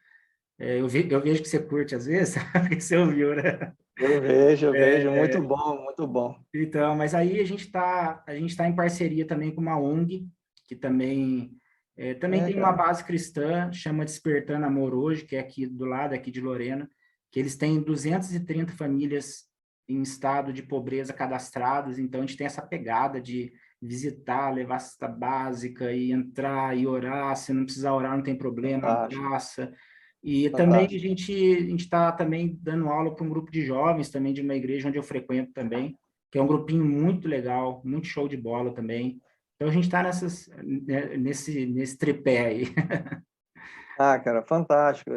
Speaker 1: Eu vejo que você curte às vezes, porque você ouviu, né?
Speaker 2: Eu vejo. Muito bom, muito bom.
Speaker 1: Então, mas aí a gente tá em parceria também com uma ONG, que também tem uma
Speaker 2: Cara.
Speaker 1: base cristã, chama Despertando Amor Hoje, que é aqui do lado, aqui de Lorena, que eles têm 230 famílias em estado de pobreza cadastradas, então a gente tem essa pegada de visitar, levar cesta básica e entrar e orar, se não precisar orar não tem problema,
Speaker 2: Fantástico,
Speaker 1: abraça. E também a
Speaker 2: fantástico.
Speaker 1: gente a gente está também dando aula para um grupo de jovens também de uma igreja onde eu frequento também, que é um grupinho muito legal, muito show de bola também. Então a gente está nesse tripé aí.
Speaker 2: Cara, fantástico.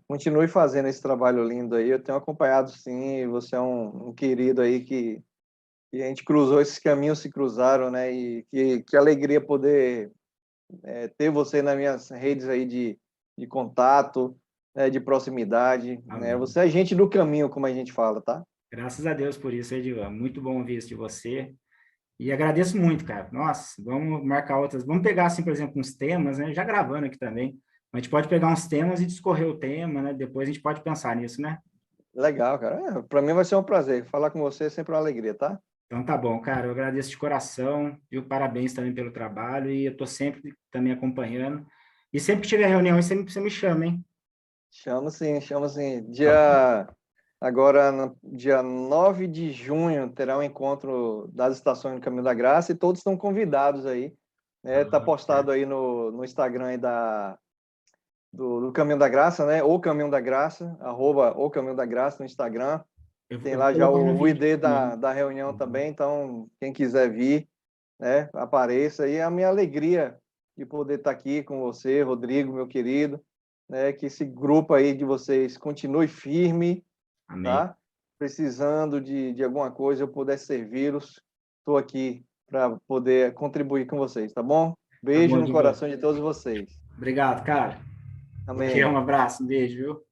Speaker 2: Continue fazendo esse trabalho lindo aí. Eu tenho acompanhado, sim. Você é um querido aí que a gente cruzou, esses caminhos se cruzaram, né? E que alegria poder ter você nas minhas redes aí de contato, né? De proximidade, né?
Speaker 1: Amém.
Speaker 2: Você é gente do caminho, como a gente fala, tá?
Speaker 1: Graças a Deus por isso, Edivan. Muito bom ouvir isso de você. E agradeço muito, cara. Nossa, vamos marcar outras. Vamos pegar, assim, por exemplo, uns temas, né? Já gravando aqui também. A gente pode pegar uns temas e discorrer o tema, né? Depois a gente pode pensar nisso, né?
Speaker 2: Legal, cara. Para mim vai ser um prazer. Falar com você é sempre uma alegria, tá?
Speaker 1: Então tá bom, cara. Eu agradeço de coração, viu? Parabéns também pelo trabalho e eu tô sempre também acompanhando. E sempre que tiver reunião, você me chama, hein?
Speaker 2: Chamo sim, chamo sim.
Speaker 1: Tá bom.
Speaker 2: Agora, no dia 9 de junho, terá um encontro das estações do Caminho da Graça e todos estão convidados aí. Né? Tá postado
Speaker 1: Certo.
Speaker 2: aí no Instagram aí do Caminho da Graça, né? O Caminho da Graça, @ o Caminho da Graça no Instagram.
Speaker 1: Eu
Speaker 2: Tem
Speaker 1: vou
Speaker 2: lá já
Speaker 1: colocar no
Speaker 2: o
Speaker 1: vídeo
Speaker 2: ID
Speaker 1: também.
Speaker 2: da reunião
Speaker 1: Uhum.
Speaker 2: também, então quem quiser vir, né, apareça. E é a minha alegria de poder estar aqui com você, Rodrigo, meu querido, né, que esse grupo aí de vocês continue firme,
Speaker 1: Amém.
Speaker 2: tá? Precisando de alguma coisa, eu puder servi-los, estou aqui para poder contribuir com vocês, tá bom?
Speaker 1: Tá
Speaker 2: Beijo
Speaker 1: bom,
Speaker 2: no
Speaker 1: Divan.
Speaker 2: coração de todos vocês.
Speaker 1: Obrigado, cara. Te amo,
Speaker 2: Amém.
Speaker 1: um abraço, um beijo, viu?